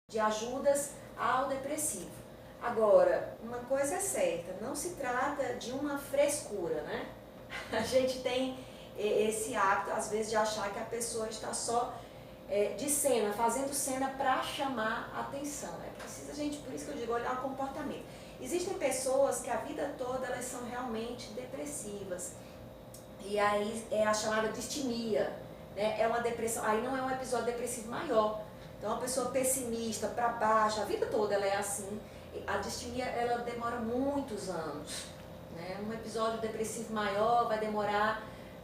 de ajudas ao depressivo. Agora, uma coisa é certa, não se trata de uma frescura, né? A gente tem esse hábito, às vezes, de achar que a pessoa está só de cena, fazendo cena para chamar a atenção. É preciso a gente, por isso que eu digo, olhar o comportamento. Existem pessoas que a vida toda elas são realmente depressivas. E aí é a chamada distimia, né? É uma depressão, aí não é um episódio depressivo maior. Então, uma pessoa pessimista, para baixo, a vida toda ela é assim. A distimia, ela demora muitos anos, né? Um episódio depressivo maior vai demorar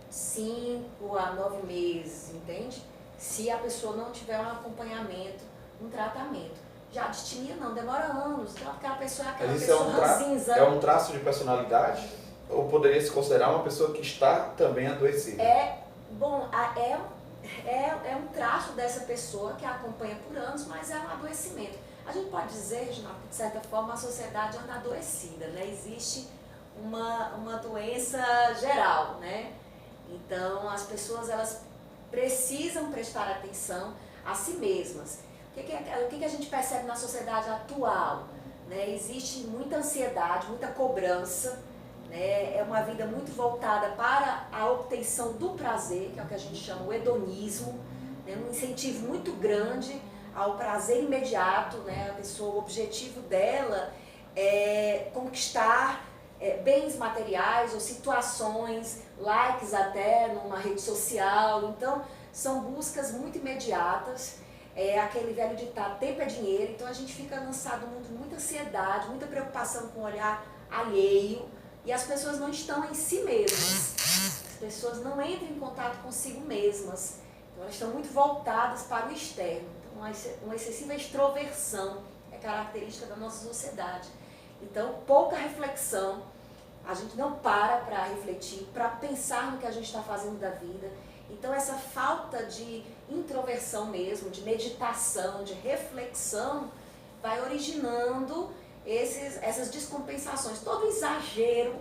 5 a 9 meses, entende? Se a pessoa não tiver um acompanhamento, um tratamento. Já a distimia não, demora anos. Então, aquela pessoa é aquela pessoa ranzinza. É um traço de personalidade? Ou poderia se considerar uma pessoa que está também adoecida? Bom, é um traço dessa pessoa que a acompanha por anos, mas é um adoecimento. A gente pode dizer, Reginaldo, que de certa forma a sociedade anda adoecida, né? Existe uma doença geral, né? Então as pessoas elas precisam prestar atenção a si mesmas. O que a gente percebe na sociedade atual? Né? Existe muita ansiedade, muita cobrança, né? É uma vida muito voltada para a obtenção do prazer, que é o que a gente chama o hedonismo, né? Um incentivo muito grande ao prazer imediato, né? A pessoa, o objetivo dela é conquistar bens materiais ou situações, likes até numa rede social. Então, são buscas muito imediatas. Aquele velho ditado, tempo é dinheiro. Então, a gente fica lançado no mundo de muita ansiedade, muita preocupação com o olhar alheio. E as pessoas não estão em si mesmas. As pessoas não entram em contato consigo mesmas. Então, elas estão muito voltadas para o externo. Uma excessiva extroversão é característica da nossa sociedade. Então, pouca reflexão, a gente não para refletir, para pensar no que a gente está fazendo da vida. Então, essa falta de introversão mesmo, de meditação, de reflexão, vai originando essas descompensações. Todo exagero,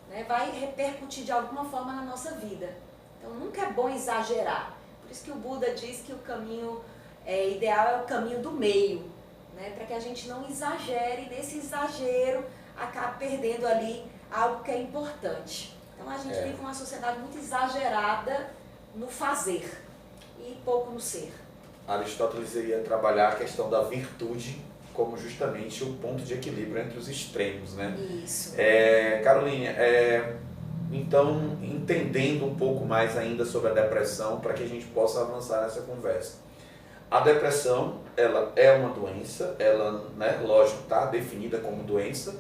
né, vai repercutir de alguma forma na nossa vida. Então, nunca é bom exagerar. Por isso que o Buda diz que o caminho ideal é o caminho do meio, né? Para que a gente não exagere, e nesse exagero acabe perdendo ali algo que é importante. Então a gente vive uma sociedade muito exagerada no fazer e pouco no ser. Aristóteles ia trabalhar a questão da virtude como justamente o ponto de equilíbrio entre os extremos, né? Isso. Caroline, então, entendendo um pouco mais ainda sobre a depressão, para que a gente possa avançar nessa conversa. A depressão, ela é uma doença, ela, né, lógico, está definida como doença.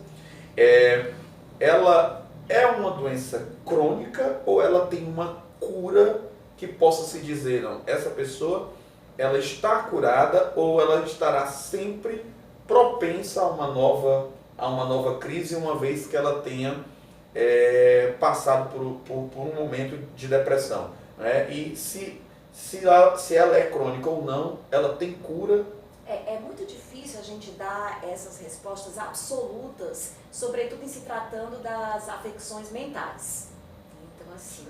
Ela é uma doença crônica ou ela tem uma cura que possa se dizer, não, essa pessoa, ela está curada ou ela estará sempre propensa a uma nova crise, uma vez que ela tenha passado por um momento de depressão, né? E se ela é crônica ou não, ela tem cura? É muito difícil a gente dar essas respostas absolutas, sobretudo em se tratando das afecções mentais. Então, assim,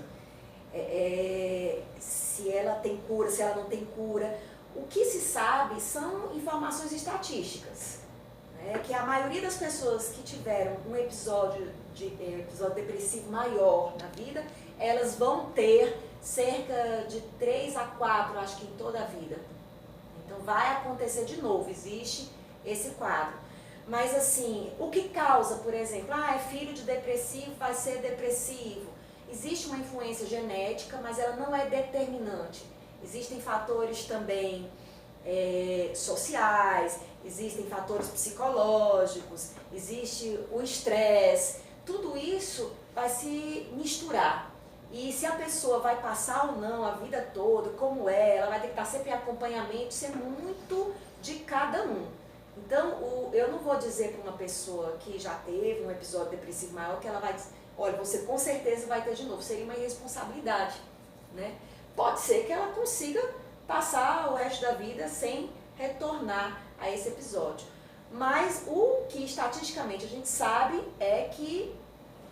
se ela tem cura, se ela não tem cura. O que se sabe são informações estatísticas, né? Que a maioria das pessoas que tiveram um episódio depressivo maior na vida, elas vão ter cerca de 3 a 4, acho que em toda a vida. Então vai acontecer de novo, existe esse quadro. Mas assim, o que causa, por exemplo, é filho de depressivo, vai ser depressivo. Existe uma influência genética, mas ela não é determinante. Existem fatores também sociais, existem fatores psicológicos, existe o estresse. Tudo isso vai se misturar. E se a pessoa vai passar ou não a vida toda, como ela vai ter que estar sempre em acompanhamento, isso é muito de cada um. Então, eu não vou dizer para uma pessoa que já teve um episódio depressivo maior que ela vai dizer, olha, você com certeza vai ter de novo, seria uma irresponsabilidade, né? Pode ser que ela consiga passar o resto da vida sem retornar a esse episódio. Mas o que estatisticamente a gente sabe é que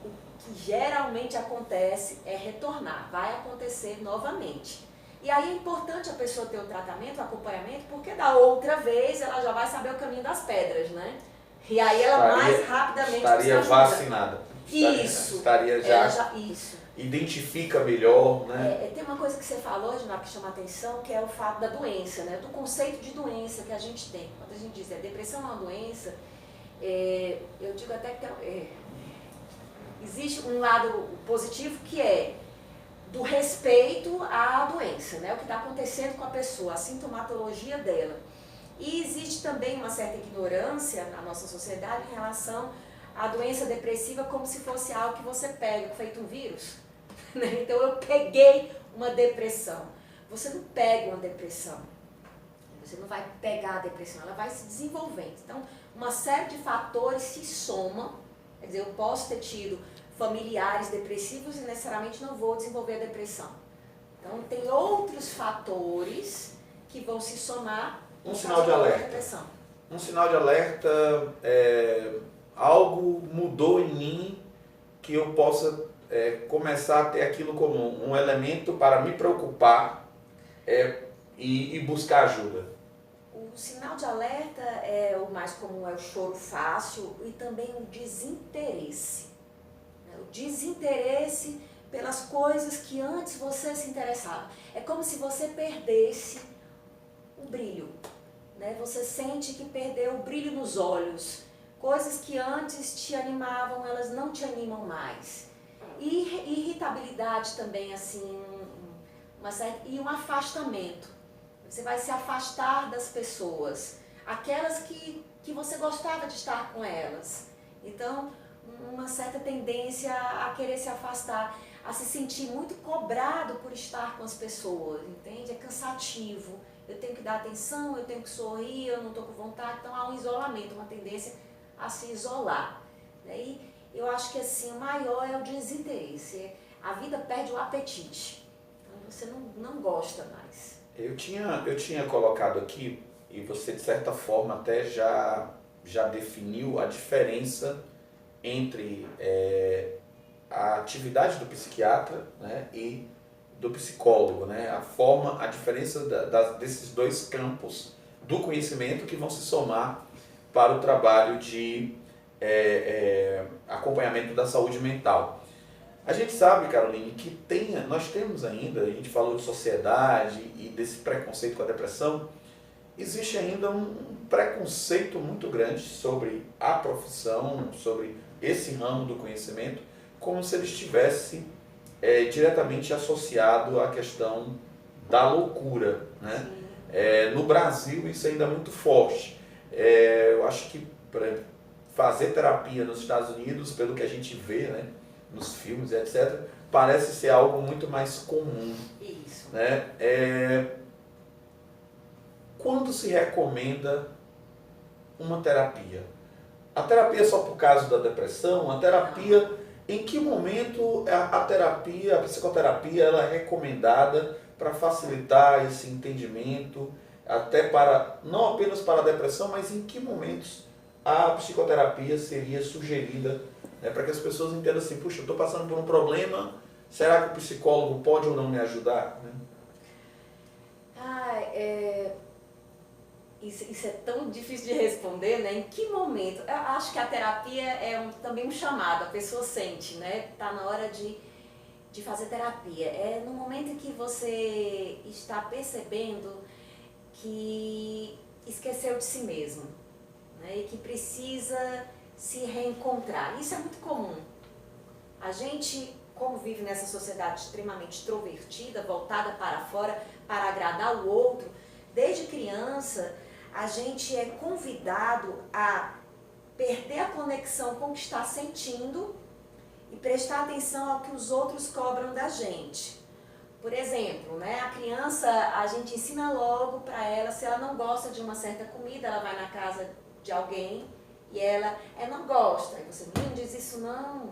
o que geralmente acontece é retornar, vai acontecer novamente. E aí é importante a pessoa ter o tratamento, o acompanhamento, porque da outra vez ela já vai saber o caminho das pedras, né? E aí ela mais rapidamente estaria vacinada. Isso. Estaria já isso. Identifica melhor, né? Tem uma coisa que você falou, Gina, que chama a atenção, que é o fato da doença, né? Do conceito de doença que a gente tem. Quando a gente diz depressão é uma doença, eu digo até que existe um lado positivo que é do respeito à doença, né? O que está acontecendo com a pessoa, a sintomatologia dela. E existe também uma certa ignorância na nossa sociedade em relação à doença depressiva como se fosse algo que você pega, feito um vírus. Né? Então eu peguei uma depressão. Você não pega uma depressão. Você não vai pegar a depressão, ela vai se desenvolvendo. Então, uma série de fatores se somam. Quer dizer, eu posso ter tido familiares depressivos e necessariamente não vou desenvolver a depressão. Então, tem outros fatores que vão se somar. Um sinal de alerta. Um sinal de alerta, algo mudou em mim que eu possa começar a ter aquilo como um elemento para me preocupar e buscar ajuda. O sinal de alerta o mais comum é o choro fácil e também o desinteresse. O desinteresse pelas coisas que antes você se interessava. É como se você perdesse o brilho, né? Você sente que perdeu o brilho nos olhos. Coisas que antes te animavam, elas não te animam mais. E irritabilidade também, assim, e um afastamento. Você vai se afastar das pessoas, aquelas que você gostava de estar com elas. Então, uma certa tendência a querer se afastar, a se sentir muito cobrado por estar com as pessoas, entende? É cansativo. Eu tenho que dar atenção, eu tenho que sorrir, eu não estou com vontade. Então, há um isolamento, uma tendência a se isolar. E eu acho que assim, o maior é o desinteresse. A vida perde o apetite. Então, você não gosta mais. Eu tinha colocado aqui, e você de certa forma até já definiu a diferença entre a atividade do psiquiatra, né, e do psicólogo, né, a diferença desses dois campos do conhecimento que vão se somar para o trabalho de acompanhamento da saúde mental. A gente sabe, Caroline, que nós temos ainda, a gente falou de sociedade e desse preconceito com a depressão, existe ainda um preconceito muito grande sobre a profissão, sobre esse ramo do conhecimento, como se ele estivesse diretamente associado à questão da loucura, né? No Brasil isso ainda é muito forte. Eu acho que para fazer terapia nos Estados Unidos, pelo que a gente vê, né, nos filmes, etc., parece ser algo muito mais comum. Isso. Né? Quando se recomenda uma terapia? A terapia é só por causa da depressão? A terapia, em que momento a psicoterapia ela é recomendada para facilitar esse entendimento, até não apenas para a depressão, mas em que momentos a psicoterapia seria sugerida, né, para que as pessoas entendam assim, puxa, eu estou passando por um problema, será que o psicólogo pode ou não me ajudar? Né? Isso é tão difícil de responder, né? Em que momento? Eu acho que a terapia é também um chamado, a pessoa sente, né? Está na hora de fazer terapia. É no momento em que você está percebendo que esqueceu de si mesmo, né? E que precisa se reencontrar. Isso é muito comum. A gente, como vive nessa sociedade extremamente extrovertida, voltada para fora, para agradar o outro, desde criança a gente é convidado a perder a conexão com o que está sentindo e prestar atenção ao que os outros cobram da gente. Por exemplo, né, a criança, a gente ensina logo para ela, se ela não gosta de uma certa comida, ela vai na casa de alguém e ela não gosta. E você não diz isso não,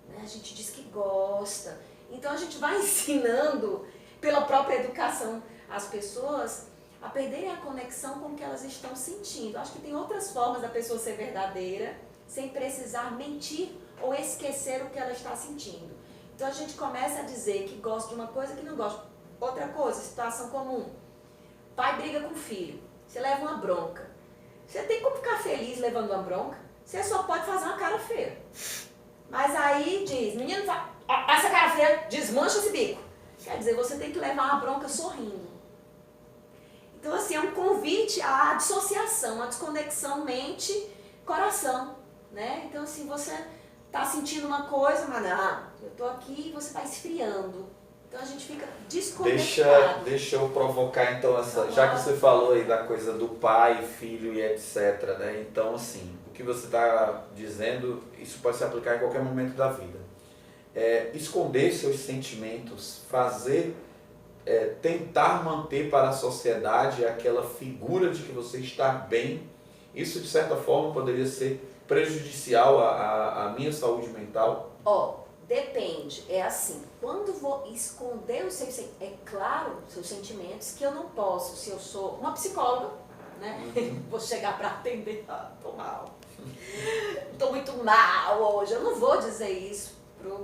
né? A gente diz que gosta. Então a gente vai ensinando, pela própria educação, as pessoas a perderem a conexão com o que elas estão sentindo. Acho que tem outras formas da pessoa ser verdadeira, sem precisar mentir ou esquecer o que ela está sentindo. Então a gente começa a dizer que gosta de uma coisa que não gosta. Outra coisa, situação comum. Pai briga com o filho, você leva uma bronca. Você tem como ficar feliz levando uma bronca? Você só pode fazer uma cara feia. Mas aí diz, menino, essa cara feia, desmancha esse bico. Quer dizer, você tem que levar uma bronca sorrindo. Então, assim, é um convite à dissociação, à desconexão mente-coração, né? Então, assim, você está sentindo uma coisa, mas não, eu estou aqui e você está esfriando. Então, a gente fica desconectado. Deixa eu provocar, então, já que você falou aí da coisa do pai, filho e etc, né? Então, assim, o que você está dizendo, isso pode se aplicar em qualquer momento da vida. Esconder seus sentimentos, tentar manter para a sociedade aquela figura de que você está bem, isso de certa forma poderia ser prejudicial à minha saúde mental? Depende, é assim, quando vou esconder os seus sentimentos, que eu não posso, se eu sou uma psicóloga, né? Vou chegar para atender, tô mal, tô muito mal hoje, eu não vou dizer isso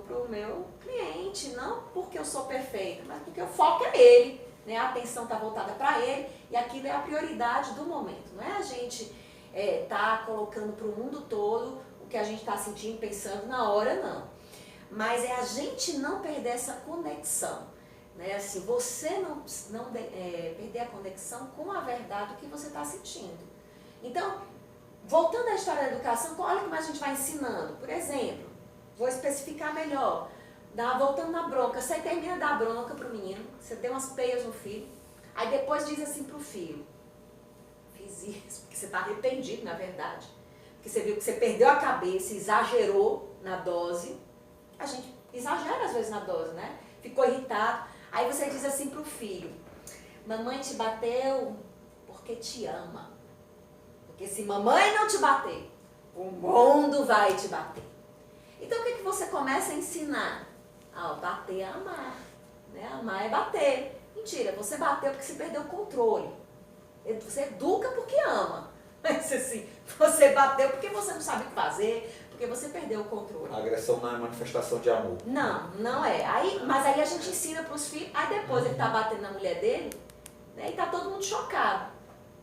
pro meu cliente, não porque eu sou perfeita, mas porque o foco é ele, né? A atenção está voltada para ele e aquilo é a prioridade do momento, não é a gente tá colocando para o mundo todo o que a gente está sentindo, pensando na hora, não. Mas é a gente não perder essa conexão, né? Assim, você não perder a conexão com a verdade do que você está sentindo. Então, voltando à história da educação, olha como a gente vai ensinando. Por exemplo, vou especificar melhor. Voltando na bronca, você termina da bronca pro menino, você deu umas peias no filho, aí depois diz assim pro filho, fiz isso, porque você está arrependido, na verdade. Porque você viu que você perdeu a cabeça, exagerou na dose. A gente exagera às vezes na dose, né? Ficou irritado. Aí você diz assim pro filho, mamãe te bateu porque te ama. Porque se mamãe não te bater, o mundo vai te bater. Então o que você começa a ensinar? Bater é amar, né? Amar é bater. Mentira, você bateu porque você perdeu o controle. Você educa porque ama. Mas assim, você bateu porque você não sabe o que fazer, porque você perdeu o controle. A agressão não é manifestação de amor. Não é. Mas aí a gente ensina para os filhos, aí depois ele tá batendo na mulher dele, né, e tá todo mundo chocado.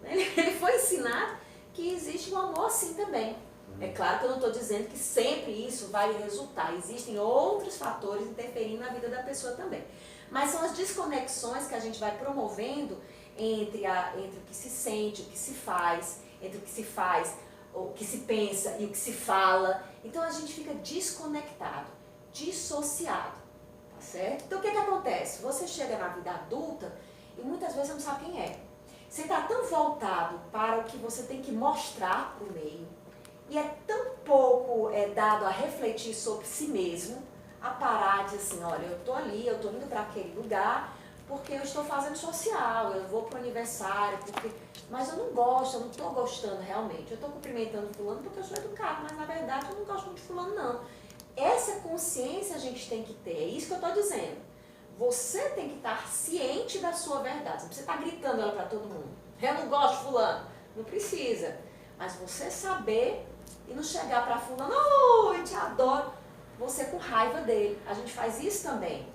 Ele foi ensinado que existe um amor assim também. É claro que eu não estou dizendo que sempre isso vai resultar. Existem outros fatores interferindo na vida da pessoa também. Mas são as desconexões que a gente vai promovendo entre o que se sente, o que se faz, entre o que se faz, o que se pensa e o que se fala. Então a gente fica desconectado, dissociado, tá certo? Então o que acontece? Você chega na vida adulta e muitas vezes você não sabe quem é. Você está tão voltado para o que você tem que mostrar para o meio e é tão pouco dado a refletir sobre si mesmo, a parar de assim, olha, eu estou ali, eu estou indo para aquele lugar porque eu estou fazendo social, eu vou para o aniversário, mas eu não gosto, eu não estou gostando realmente. Eu estou cumprimentando fulano porque eu sou educado, mas na verdade eu não gosto muito de fulano, não. Essa consciência a gente tem que ter, é isso que eu estou dizendo. Você tem que estar ciente da sua verdade, não precisa estar gritando ela para todo mundo. Eu não gosto de fulano, não precisa. Mas você saber e não chegar para fulano, eu te adoro, você com raiva dele. A gente faz isso também,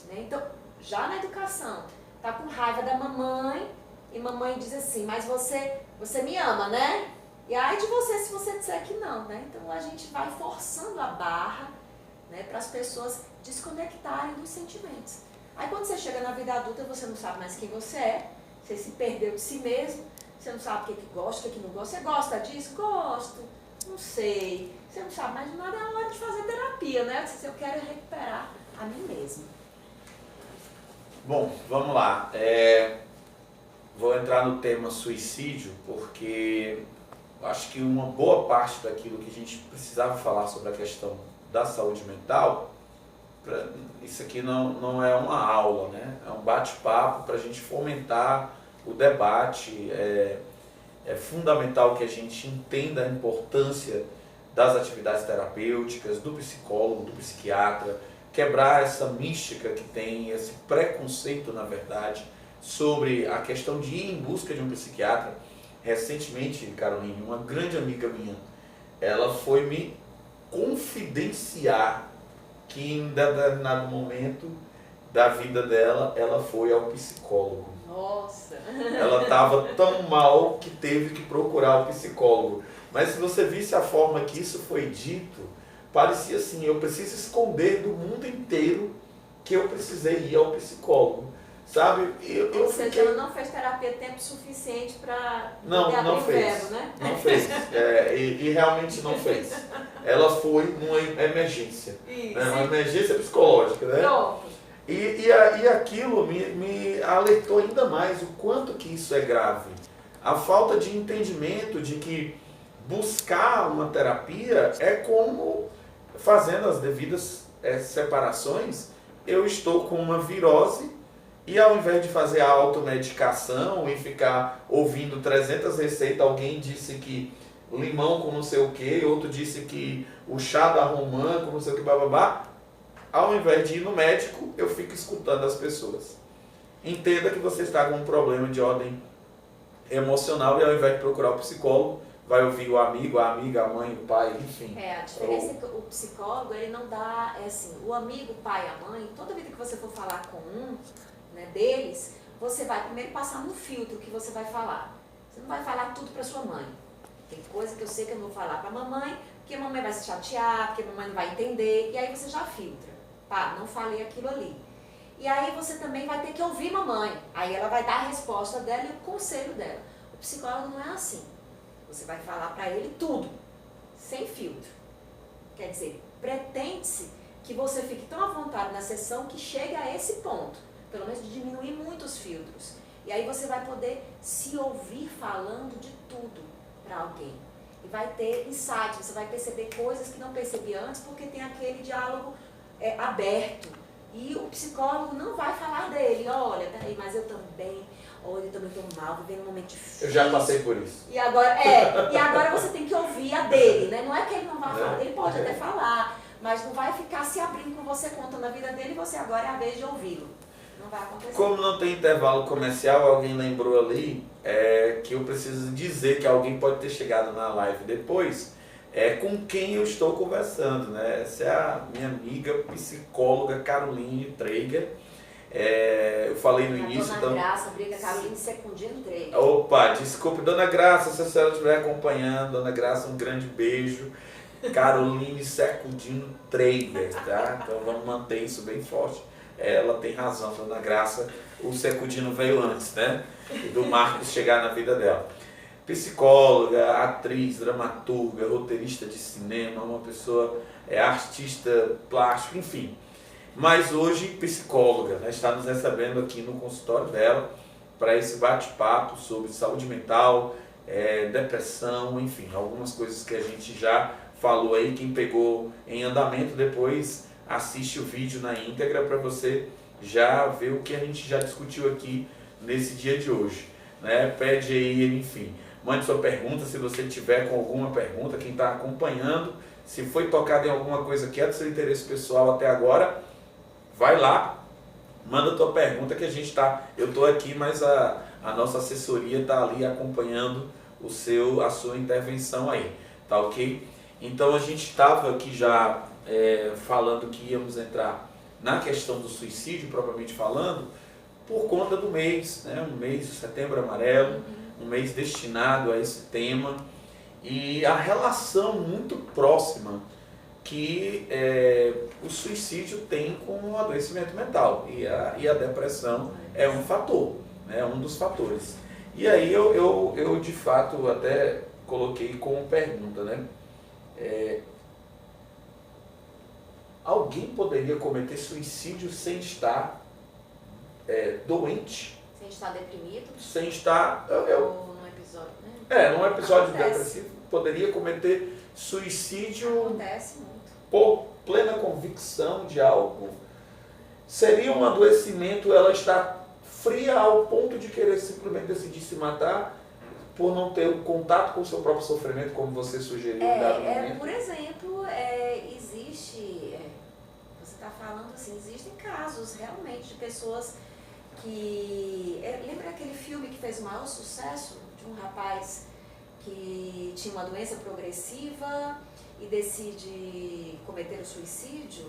né? Então, já na educação, tá com raiva da mamãe e mamãe diz assim, mas você me ama, né? E aí de você se você disser que não, né? Então a gente vai forçando a barra, né, para as pessoas desconectarem dos sentimentos. Aí quando você chega na vida adulta, você não sabe mais quem você se perdeu de si mesmo, você não sabe o que gosta, o que não gosta. Você gosta disso? Gosto. Não sei. Você não sabe mais de nada, é a hora de fazer terapia, né? Eu quero recuperar a mim mesma. Bom, vamos lá. Vou entrar no tema suicídio, porque acho que uma boa parte daquilo que a gente precisava falar sobre a questão da saúde mental, isso aqui não é uma aula, né? É um bate-papo para a gente fomentar o debate. É fundamental que a gente entenda a importância das atividades terapêuticas, do psicólogo, do psiquiatra, quebrar essa mística que tem, esse preconceito, na verdade, sobre a questão de ir em busca de um psiquiatra. Recentemente, Caroline, uma grande amiga minha, ela foi me confidenciar que em determinado momento da vida dela, ela foi ao psicólogo. Nossa! Ela estava tão mal que teve que procurar o psicólogo. Mas se você visse a forma que isso foi dito, parecia assim, eu preciso esconder do mundo inteiro que eu precisei ir ao psicólogo. Sabe? Ou seja, ela não fez terapia tempo suficiente para poder não abrir o fez, verbo, né? não fez. E realmente não fez. Ela foi numa emergência. Isso. Uma emergência psicológica, né? Pronto. E aquilo me alertou ainda mais o quanto que isso é grave. A falta de entendimento de que buscar uma terapia é como, fazendo as devidas separações, eu estou com uma virose e ao invés de fazer a automedicação e ficar ouvindo 300 receitas, alguém disse que limão com não sei o que, outro disse que o chá da romã com não sei o que, bababá, ao invés de ir no médico, eu fico escutando as pessoas. Entenda que você está com um problema de ordem emocional e ao invés de procurar o psicólogo, vai ouvir o amigo, a amiga, a mãe, o pai, enfim. A diferença é que o psicólogo, ele não dá, o amigo, o pai, a mãe, toda vida que você for falar com um, né, deles, você vai primeiro passar no filtro que você vai falar. Você não vai falar tudo para sua mãe. Tem coisa que eu sei que eu não vou falar para a mamãe, porque a mamãe vai se chatear, porque a mamãe não vai entender, e aí você já filtra. Pá, não falei aquilo ali. E aí você também vai ter que ouvir mamãe. Aí ela vai dar a resposta dela e o conselho dela. O psicólogo não é assim. Você vai falar para ele tudo, sem filtro. Quer dizer, pretende-se que você fique tão à vontade na sessão que chegue a esse ponto. Pelo menos de diminuir muitos filtros. E aí você vai poder se ouvir falando de tudo para alguém. E vai ter insight, você vai perceber coisas que não percebia antes, porque tem aquele diálogo aberto. E o psicólogo não vai falar dele, olha, peraí, mas eu também estou mal, vivendo um momento difícil. Eu já passei por isso. E agora você tem que ouvir a dele, né? Não é que ele não vai falar, ele pode até falar, mas não vai ficar se abrindo com você, contando a vida dele, e você agora é a vez de ouvi-lo. Não vai acontecer. Como não tem intervalo comercial, alguém lembrou ali que eu preciso dizer que alguém pode ter chegado na live depois, com quem eu estou conversando, né? Essa é a minha amiga psicóloga Caroline Traeger. Eu falei no início. Dona Graça, briga Caroline Secundino Traeger. Opa, desculpe, Dona Graça, se a senhora estiver acompanhando, Dona Graça, um grande beijo. Caroline Secundino Traeger, tá? Então vamos manter isso bem forte. Ela tem razão, Dona Graça, o Secundino veio antes, né? Do Marcos chegar na vida dela. Psicóloga, atriz, dramaturga, roteirista de cinema, uma pessoa, artista plástico, enfim. Mas hoje psicóloga, né? Está nos recebendo aqui no consultório dela para esse bate-papo sobre saúde mental, depressão, enfim, algumas coisas que a gente já falou aí. Quem pegou em andamento depois assiste o vídeo na íntegra para você já ver o que a gente já discutiu aqui nesse dia de hoje, né? Pede aí, enfim, mande sua pergunta se você tiver com alguma pergunta, quem está acompanhando, se foi tocado em alguma coisa que é do seu interesse pessoal até agora, vai lá, manda tua pergunta que eu estou aqui, mas a nossa assessoria está ali acompanhando a sua intervenção aí, tá ok? Então a gente estava aqui já falando que íamos entrar na questão do suicídio, propriamente falando, por conta do mês, né? Um mês de Setembro Amarelo, um mês destinado a esse tema, e a relação muito próxima que o suicídio tem com o adoecimento mental, e a depressão é um fator, né? Um dos fatores. E aí eu de fato até coloquei como pergunta, né? Alguém poderia cometer suicídio sem estar doente? Sem estar deprimido? Sem estar... Ou num episódio, né? Num episódio depressivo, poderia cometer suicídio... Acontece muito. Por plena convicção de algo. Seria um adoecimento, ela está fria ao ponto de querer simplesmente decidir se matar por não ter um contato com o seu próprio sofrimento, como você sugeriu em dado momento? Por exemplo, existe, você está falando assim, existem casos realmente de pessoas que... lembra aquele filme que fez o maior sucesso de um rapaz que tinha uma doença progressiva e decide cometer o suicídio,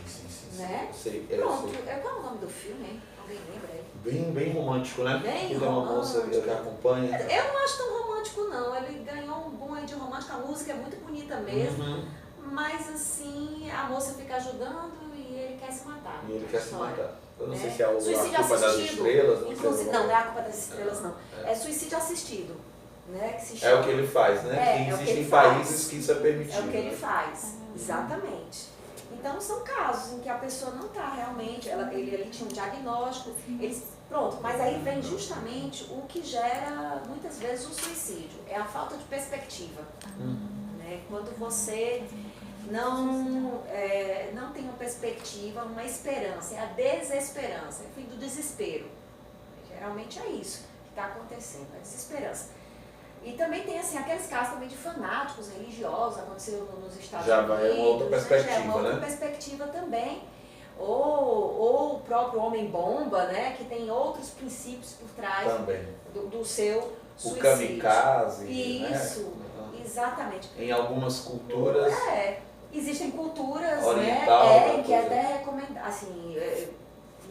Sim. né? Sei, Pronto, sei. qual é o nome do filme, hein? Alguém lembra aí? Bem romântico, né? Bem Ele é uma moça que romântico. acompanha. Eu não acho tão romântico, não. Ele ganhou um bom aí de romântico, a música é muito bonita mesmo. Uhum. Mas assim, a moça fica ajudando e ele quer se matar. E ele quer se matar. Eu não sei Né? se é a Suicídio culpa das assistido. estrelas. Inclusive, não é a culpa das estrelas, não. É. É suicídio assistido. Né? Que se É chama. o que ele faz, né? É, Que é o que existem ele faz. países que isso é permitido. É o que ele né? faz, exatamente. Então são casos em que a pessoa não está realmente, ele ali tinha um diagnóstico, pronto, mas aí vem justamente o que gera muitas vezes o suicídio, é a falta de perspectiva. Né? Quando você não tem uma perspectiva, uma esperança, é a desesperança, é o fim do desespero. Geralmente é isso que está acontecendo, a desesperança. E também tem assim, aqueles casos também de fanáticos religiosos, aconteceu nos Estados Já Unidos. vai uma outra perspectiva, Já é uma outra né? perspectiva também. Ou o próprio homem-bomba, né? Que tem outros princípios por trás Também. do seu O suicídio. kamikaze, Isso, né? exatamente. Em algumas culturas. Existem culturas, Oriental, né? Em que coisa. até recomendam, assim,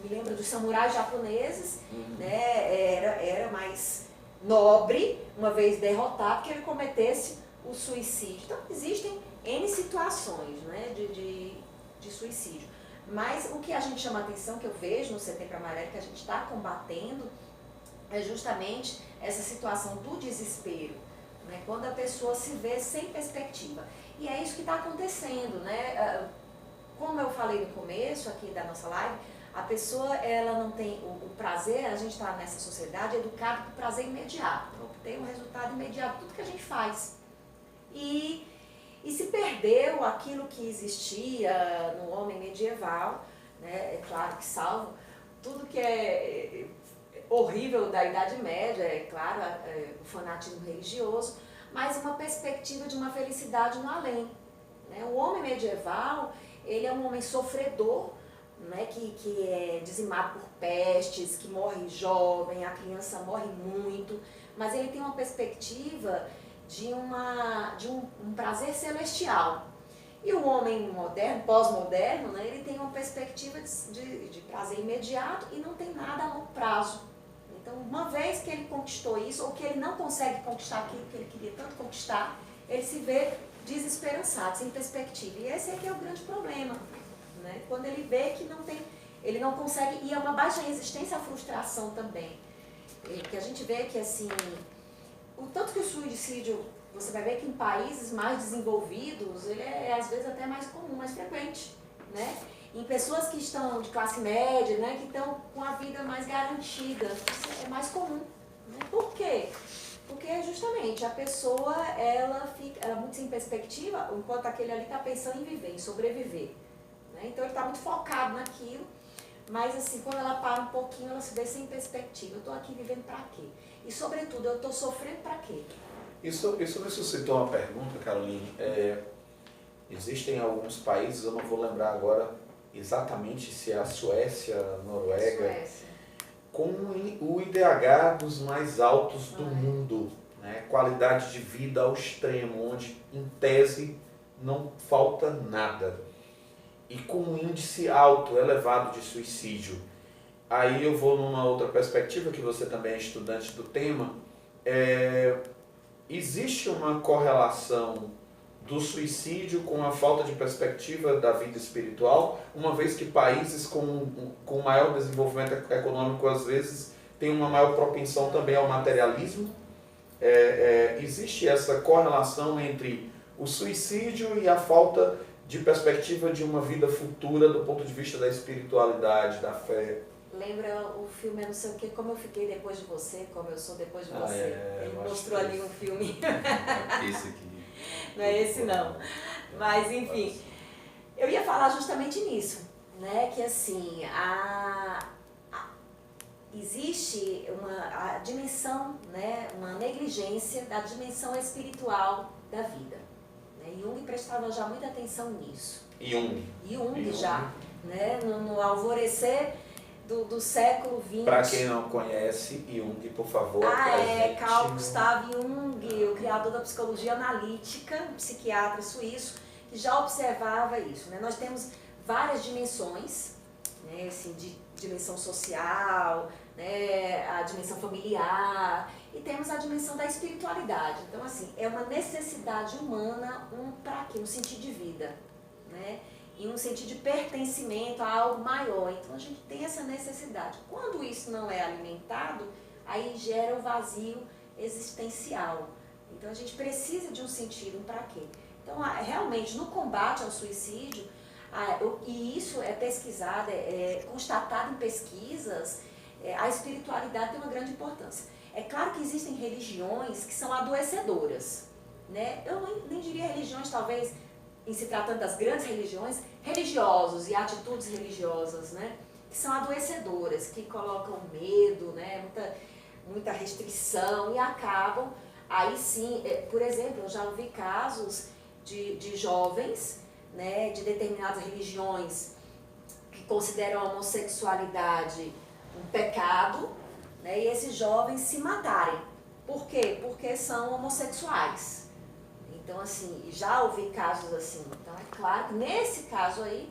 me lembro dos samurais japoneses, né? Era mais nobre, uma vez derrotado, que ele cometesse o suicídio. Então, existem N situações, né, de suicídio. Mas o que a gente chama a atenção, que eu vejo no Setembro Amarelo, que a gente está combatendo, é justamente essa situação do desespero, né, quando a pessoa se vê sem perspectiva. E é isso que está acontecendo, né? Como eu falei no começo aqui da nossa live, a pessoa, ela não tem o prazer, a gente está nessa sociedade educada por prazer imediato, para obter um resultado imediato, tudo que a gente faz. E se perdeu aquilo que existia no homem medieval, né? É claro que salvo tudo que é horrível da Idade Média, é claro, o fanatismo religioso, mas uma perspectiva de uma felicidade no além. Né? O homem medieval, ele é um homem sofredor, né, que é dizimado por pestes, que morre jovem, a criança morre muito, mas ele tem uma perspectiva de um prazer celestial. E o homem moderno, pós-moderno, né, ele tem uma perspectiva de prazer imediato e não tem nada a longo prazo. Então, uma vez que ele conquistou isso, ou que ele não consegue conquistar aquilo que ele queria tanto conquistar, ele se vê desesperançado, sem perspectiva. E esse é que é o grande problema. Né? Quando ele vê que ele não consegue, e é uma baixa resistência à frustração também. Que a gente vê que assim, o tanto que o suicídio, você vai ver que em países mais desenvolvidos, ele é às vezes até mais comum, mais frequente. Né? Em pessoas que estão de classe média, né, que estão com a vida mais garantida, isso é mais comum. Né? Por quê? Porque justamente a pessoa, ela fica muito sem perspectiva, enquanto aquele ali está pensando em viver, em sobreviver. Então ele está muito focado naquilo, mas assim, quando ela para um pouquinho, ela se vê sem perspectiva. Eu estou aqui vivendo para quê? E sobretudo, eu estou sofrendo para quê? Isso me suscitou uma pergunta, Caroline. Existem alguns países, eu não vou lembrar agora exatamente se é a Suécia, a Noruega, com o IDH dos mais altos do mundo, né? Qualidade de vida ao extremo, onde em tese não falta nada. E com um índice alto, elevado de suicídio. Aí eu vou numa outra perspectiva, que você também é estudante do tema. Existe uma correlação do suicídio com a falta de perspectiva da vida espiritual, uma vez que países com maior desenvolvimento econômico, às vezes, têm uma maior propensão também ao materialismo? Existe essa correlação entre o suicídio e a falta de perspectiva de uma vida futura do ponto de vista da espiritualidade, da fé? Lembra o filme, não sei o que, Como Eu Fiquei Depois de Você, Como Eu Sou Depois de Você. Ele mostrou ali um filme. Esse aqui. Não é esse não. Mas enfim, eu ia falar justamente nisso, né? Que assim, existe a dimensão, né? Uma negligência da dimensão espiritual da vida. Né? Jung prestava já muita atenção nisso. Jung já, né? No alvorecer do século XX. Para quem não conhece, Jung, por favor, Carl Gustav Jung, o criador da psicologia analítica, um psiquiatra suíço, que já observava isso, né? Nós temos várias dimensões, né? Assim, de dimensão social, né? A dimensão familiar, e temos a dimensão da espiritualidade. Então, assim, é uma necessidade humana, para quê? Um sentido de vida, né? E um sentido de pertencimento a algo maior. Então a gente tem essa necessidade. Quando isso não é alimentado, aí gera o vazio existencial. Então a gente precisa de um sentido, um para quê. Então realmente no combate ao suicídio, e isso é pesquisado, é constatado em pesquisas, a espiritualidade tem uma grande importância. É claro que existem religiões que são adoecedoras, né? Eu nem diria religiões, talvez, em se tratando das grandes religiões, religiosos e atitudes religiosas, né, que são adoecedoras, que colocam medo, né, muita restrição e acabam, aí sim, por exemplo, eu já ouvi casos de jovens, né, de determinadas religiões que consideram a homossexualidade um pecado, né, e esses jovens se matarem. Por quê? Porque são homossexuais. Então, assim, já ouvi casos assim. Então, é claro que nesse caso aí,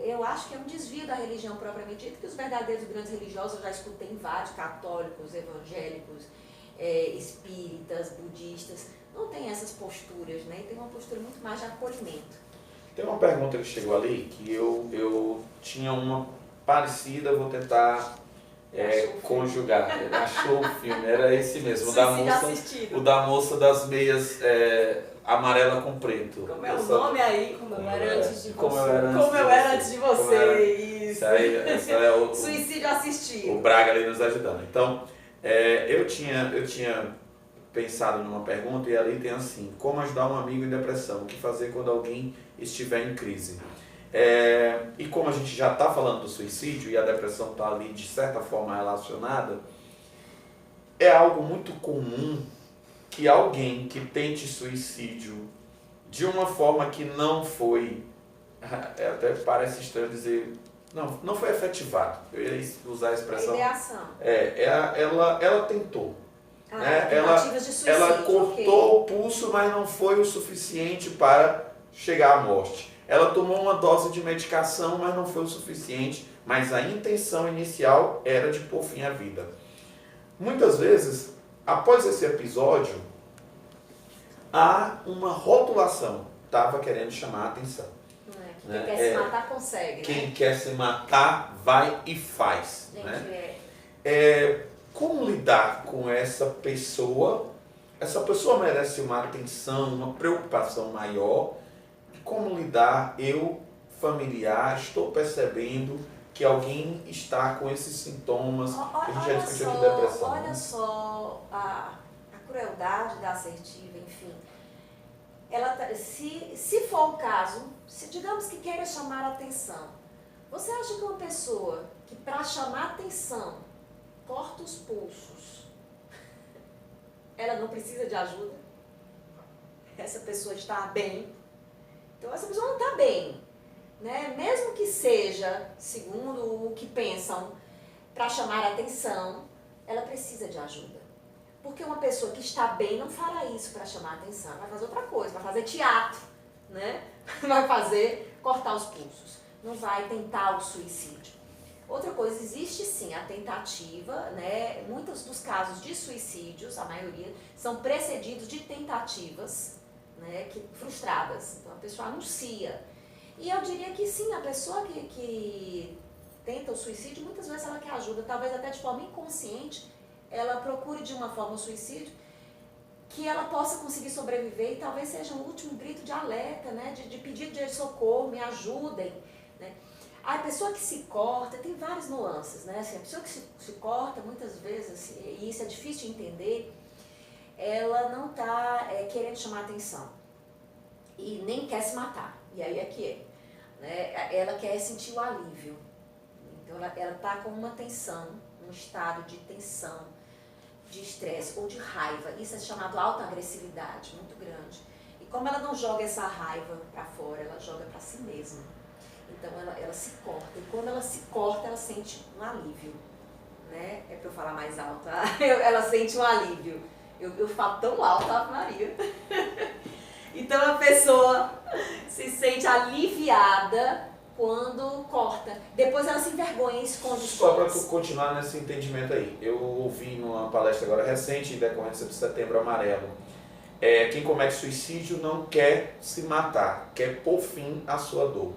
eu acho que é um desvio da religião propriamente dita, que os verdadeiros grandes religiosos, eu já escutei vários, católicos, evangélicos, espíritas, budistas, não tem essas posturas, né? E tem uma postura muito mais de acolhimento. Tem uma pergunta que chegou ali, que eu tinha uma parecida, vou tentar conjugar. Achou o filme, era esse mesmo, o da moça das meias amarela com preto. Como é o nome aí? Como eu era antes de você. Como eu era antes de você. Isso. Essa é o suicídio assistido. O Braga ali nos ajudando. Então, eu tinha pensado numa pergunta e ali tem assim: como ajudar um amigo em depressão? O que fazer quando alguém estiver em crise? E como a gente já está falando do suicídio e a depressão está ali de certa forma relacionada, é algo muito comum que alguém que tente suicídio de uma forma que não foi, até parece estranho dizer, não foi efetivado, eu ia usar a expressão. Ideação. Ela tentou. Né? Tentativas de suicídio. Ela cortou o pulso, mas não foi o suficiente para chegar à morte. Ela tomou uma dose de medicação, mas não foi o suficiente, mas a intenção inicial era de pôr fim à vida. Muitas vezes, após esse episódio, há uma rotulação. Estava querendo chamar a atenção. Quem quer se matar, consegue. Quem quer se matar, vai e faz. Gente, né? Como lidar com essa pessoa? Essa pessoa merece uma atenção, uma preocupação maior. Como lidar, eu, familiar, estou percebendo que alguém está com esses sintomas, que a gente já discutiu aqui, depressão. Olha só a crueldade da assertiva, enfim. Se for o caso, se digamos que queira chamar a atenção, você acha que uma pessoa que para chamar a atenção corta os pulsos, ela não precisa de ajuda? Essa pessoa está bem? Então essa pessoa não está bem, né? Mesmo que seja, segundo o que pensam, para chamar a atenção, ela precisa de ajuda. Porque uma pessoa que está bem não fará isso para chamar a atenção, vai fazer outra coisa, vai fazer teatro, né? Vai fazer cortar os pulsos, não vai tentar o suicídio. Outra coisa, existe sim a tentativa, né? Muitos dos casos de suicídios, a maioria, são precedidos de tentativas, né, frustradas. Então a pessoa anuncia. E eu diria que sim, a pessoa que tenta o suicídio, muitas vezes ela quer ajuda, talvez até de forma inconsciente, ela procure de uma forma o suicídio, que ela possa conseguir sobreviver e talvez seja um último grito de alerta, né, de pedido de socorro, me ajudem. Né. A pessoa que se corta, tem várias nuances, né, assim, a pessoa que se corta, muitas vezes, assim, e isso é difícil de entender, ela não está querendo chamar atenção e nem quer se matar, e aí é que né? Ela quer sentir o alívio, então ela está com uma tensão, um estado de tensão, de estresse ou de raiva, isso é chamado autoagressividade, muito grande, e como ela não joga essa raiva para fora, ela joga para si mesma. Então ela se corta. E quando ela se corta, ela sente um alívio. Né? É para eu falar mais alto. Ela sente um alívio. Eu falo tão alto, Ave Maria. Então a pessoa se sente aliviada quando corta. Depois ela se envergonha e esconde os Só para cortes. tu continuar nesse entendimento aí. Eu ouvi numa palestra agora recente, em decorrência do Setembro Amarelo, quem comete suicídio não quer se matar, quer pôr fim à sua dor.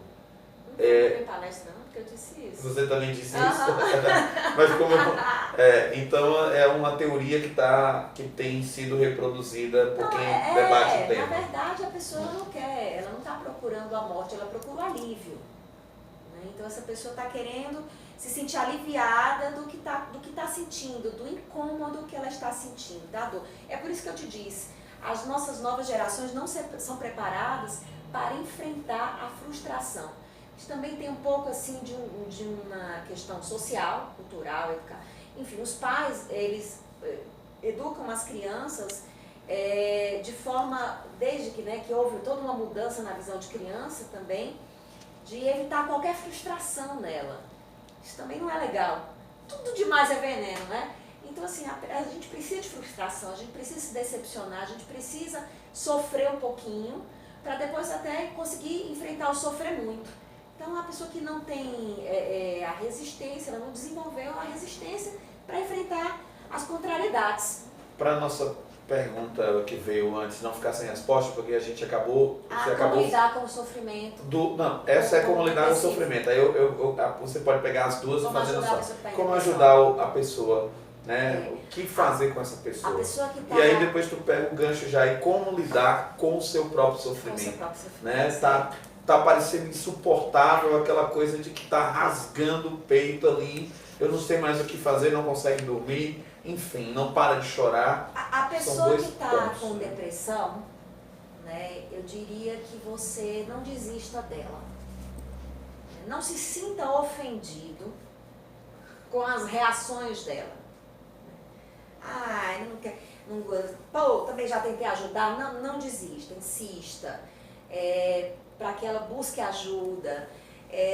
Não foi palestra não, porque eu disse isso. Você também disse isso? Mas como então é uma teoria que tem sido reproduzida por quem debate o tema. Na verdade, a pessoa não quer, ela não está procurando a morte, ela procura o alívio. Né? Então essa pessoa está querendo se sentir aliviada do que tá sentindo, do incômodo que ela está sentindo, da dor. É por isso que eu te disse, as nossas novas gerações não são preparadas para enfrentar a frustração. Isso também tem um pouco assim de uma questão social, cultural, educacional. Enfim, os pais, eles educam as crianças de forma, desde que houve toda uma mudança na visão de criança também, de evitar qualquer frustração nela. Isso também não é legal. Tudo demais é veneno, né? Então, assim, a gente precisa de frustração, a gente precisa se decepcionar, a gente precisa sofrer um pouquinho para depois até conseguir enfrentar o sofrer muito. Então, a pessoa que não tem a resistência, ela não desenvolveu a resistência para enfrentar as contrariedades. Para a nossa pergunta que veio antes não ficar sem resposta, porque a gente acabou... Como lidar com o sofrimento. Não, essa é como lidar com o sofrimento. Aí você pode pegar as duas e fazer na sua. Como ajudar a pessoa, né? O que fazer com essa pessoa. A pessoa que tá... E aí depois tu pega o gancho já e como lidar com o seu próprio sofrimento. Né? Tá parecendo insuportável aquela coisa de que tá rasgando o peito ali, eu não sei mais o que fazer, não consegue dormir, enfim, não para de chorar. A pessoa que está com depressão, né, eu diria que você não desista dela. Não se sinta ofendido com as reações dela. Ai, não quer, também já tentei ajudar. Não desista, insista. Para que ela busque ajuda,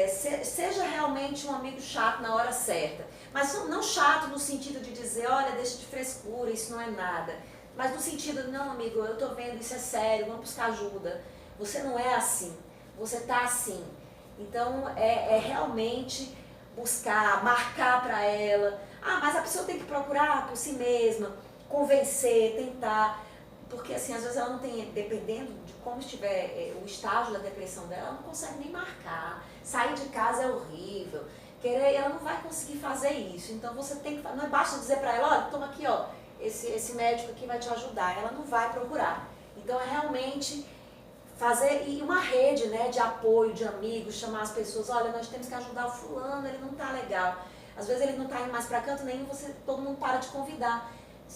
seja realmente um amigo chato na hora certa, mas não chato no sentido de dizer, olha, deixa de frescura, isso não é nada, mas no sentido, não amigo, eu tô vendo, isso é sério, vamos buscar ajuda, você não é assim, você tá assim, então realmente buscar, marcar para ela, mas a pessoa tem que procurar por si mesma, convencer, tentar. Porque assim, às vezes ela não tem, dependendo de como estiver o estágio da depressão dela, ela não consegue nem marcar. Sair de casa é horrível. Ela não vai conseguir fazer isso. Então você tem que, não é basta dizer para ela, olha, toma aqui, ó, esse médico aqui vai te ajudar. Ela não vai procurar. Então é realmente fazer uma rede, né, de apoio, de amigos, chamar as pessoas, olha, nós temos que ajudar o fulano, ele não tá legal. Às vezes ele não tá indo mais para canto nenhum, todo mundo para de convidar.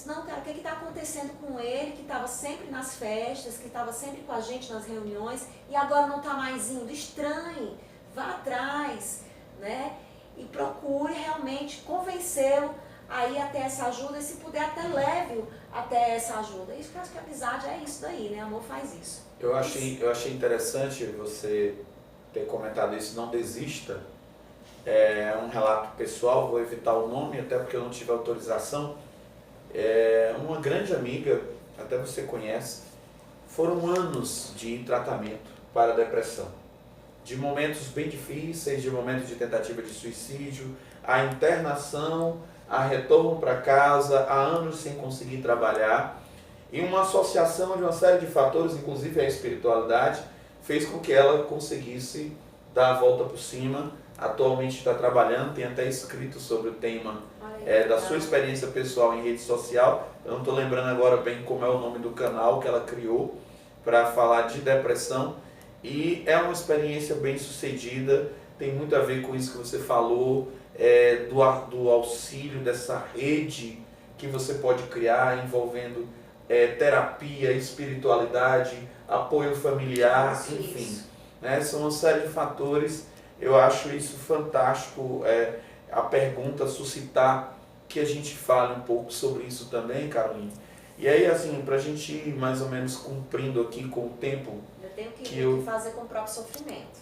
Não, cara, o que está acontecendo com ele, que estava sempre nas festas, que estava sempre com a gente nas reuniões e agora não está mais indo? Estranhe, vá atrás, né? E procure realmente convencê-lo a ir até essa ajuda e se puder até leve-o até essa ajuda. Isso que eu acho que a amizade é isso daí, né? Amor faz isso. Eu achei interessante você ter comentado isso, não desista. É um relato pessoal, vou evitar o nome, até porque eu não tive autorização. Uma grande amiga, até você conhece, foram anos de tratamento para a depressão. De momentos bem difíceis, de momentos de tentativa de suicídio, a internação, a retorno para casa, há anos sem conseguir trabalhar. E uma associação de uma série de fatores, inclusive a espiritualidade, fez com que ela conseguisse dar a volta por cima. Atualmente está trabalhando, tem até escrito sobre o tema da sua experiência pessoal em rede social. Eu não estou lembrando agora bem como é o nome do canal que ela criou para falar de depressão. E é uma experiência bem sucedida, tem muito a ver com isso que você falou, do auxílio, dessa rede que você pode criar envolvendo terapia, espiritualidade, apoio familiar, enfim. Né? São uma série de fatores. Eu acho isso fantástico, a pergunta suscitar que a gente fale um pouco sobre isso também, Caroline. E aí, assim, para a gente ir mais ou menos cumprindo aqui com o tempo... Eu tenho que fazer com o próprio sofrimento.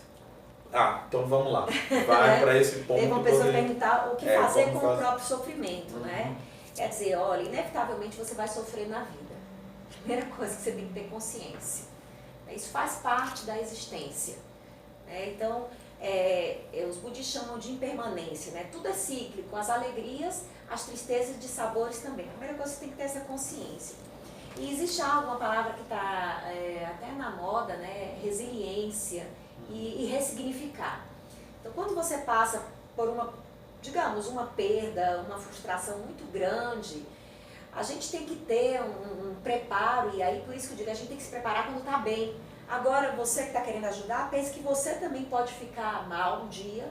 Então vamos lá. Vai para esse ponto. Teve uma pessoa perguntar o que fazer com o fazer. próprio sofrimento, né? Quer dizer, olha, inevitavelmente você vai sofrer na vida. Primeira coisa que você tem que ter consciência. Isso faz parte da existência. Então, os budistas chamam de impermanência, né? Tudo é cíclico, as alegrias, as tristezas de sabores também. A primeira coisa, você tem que ter essa consciência. E existe uma palavra que está até na moda, né? Resiliência e ressignificar. Então, quando você passa por uma perda, uma frustração muito grande, a gente tem que ter um preparo, e aí por isso que eu digo, a gente tem que se preparar quando está bem. Agora, você que está querendo ajudar, pense que você também pode ficar mal um dia,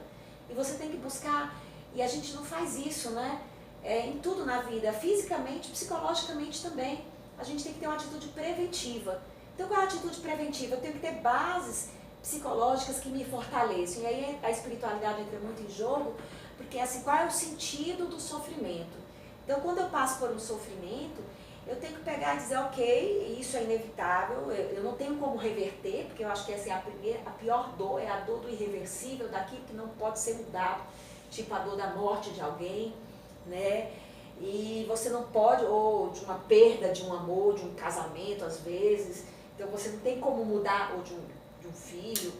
e você tem que buscar, e a gente não faz isso, né? Em tudo na vida, fisicamente, psicologicamente também. A gente tem que ter uma atitude preventiva. Então, qual é a atitude preventiva? Eu tenho que ter bases psicológicas que me fortalecem. E aí a espiritualidade entra muito em jogo, porque assim, qual é o sentido do sofrimento? Então, quando eu passo por um sofrimento, eu tenho que pegar e dizer, ok, isso é inevitável, eu não tenho como reverter, porque eu acho que essa é a pior dor, é a dor do irreversível, daquilo que não pode ser mudado, tipo a dor da morte de alguém, né? E você não pode, ou de uma perda de um amor, de um casamento às vezes, então você não tem como mudar, ou de um filho,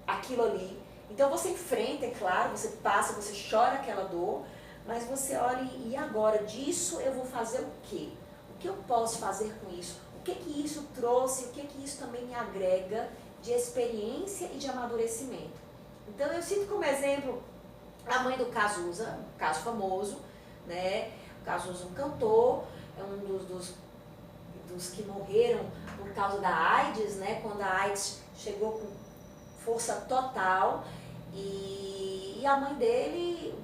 aquilo ali. Então você enfrenta, é claro, você passa, você chora aquela dor, mas você olha, e agora disso eu vou fazer o quê? O que eu posso fazer com isso? O que isso trouxe? O que isso também me agrega de experiência e de amadurecimento? Então eu cito como exemplo a mãe do Cazuza, um caso famoso, né? O Cazuza, um cantor, é um dos que morreram por causa da AIDS, né? Quando a AIDS chegou com força total, e a mãe dele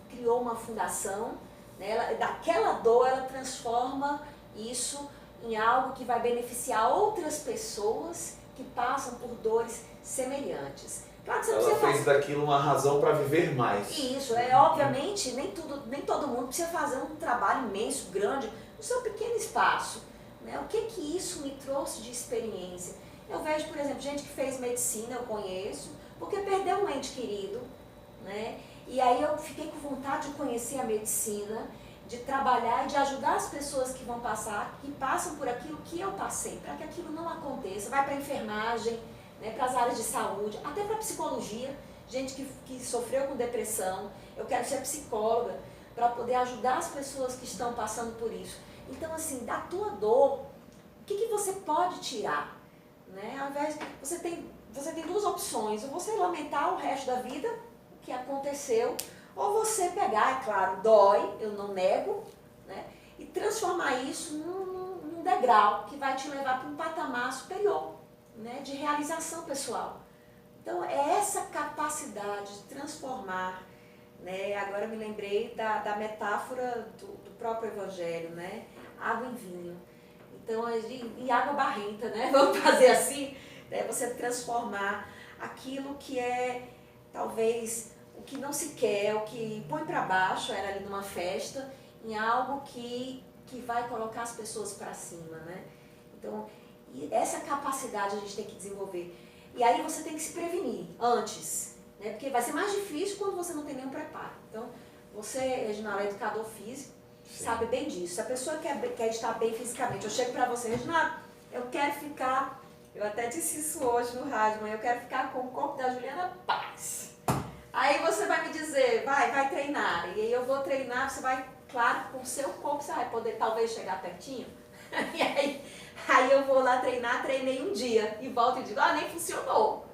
criou uma fundação, né? Daquela dor ela transforma isso em algo que vai beneficiar outras pessoas que passam por dores semelhantes. Claro que você ela fez daquilo uma razão para viver mais. Isso, obviamente, nem todo mundo precisa fazer um trabalho imenso, grande, no seu pequeno espaço. Né? O que isso me trouxe de experiência? Eu vejo, por exemplo, gente que fez medicina, eu conheço, porque perdeu um ente querido, né? E aí eu fiquei com vontade de conhecer a medicina, de trabalhar e de ajudar as pessoas que vão passar, que passam por aquilo que eu passei, para que aquilo não aconteça. Vai para a enfermagem, né, para as áreas de saúde, até para a psicologia, gente que sofreu com depressão. Eu quero ser psicóloga para poder ajudar as pessoas que estão passando por isso. Então, assim, da tua dor, o que você pode tirar? Né? Ao invés, você tem duas opções, ou você lamentar o resto da vida, o que aconteceu, ou você pegar, é claro, dói, eu não nego, né? E transformar isso num degrau que vai te levar para um patamar superior, né? De realização pessoal. Então, é essa capacidade de transformar, né? Agora me lembrei da metáfora do próprio Evangelho, né? Água em vinho. Então, e água barrenta, né? Vamos fazer assim, né? Você transformar aquilo que é, talvez, o que não se quer, o que põe para baixo, era ali numa festa, em algo que vai colocar as pessoas para cima, né? Então, e essa capacidade a gente tem que desenvolver. E aí você tem que se prevenir antes, né? Porque vai ser mais difícil quando você não tem nenhum preparo. Então, você, Reginaldo, é educador físico, sim, sabe bem disso. Se a pessoa quer estar bem fisicamente, eu chego para você, Reginaldo, eu quero ficar, eu até disse isso hoje no rádio, mas eu quero ficar com o corpo da Juliana Paz. Aí você vai me dizer, vai treinar. E aí eu vou treinar, você vai, claro, com o seu corpo você vai poder talvez chegar pertinho. E aí eu vou lá treinar, treinei um dia e volto e digo, nem funcionou.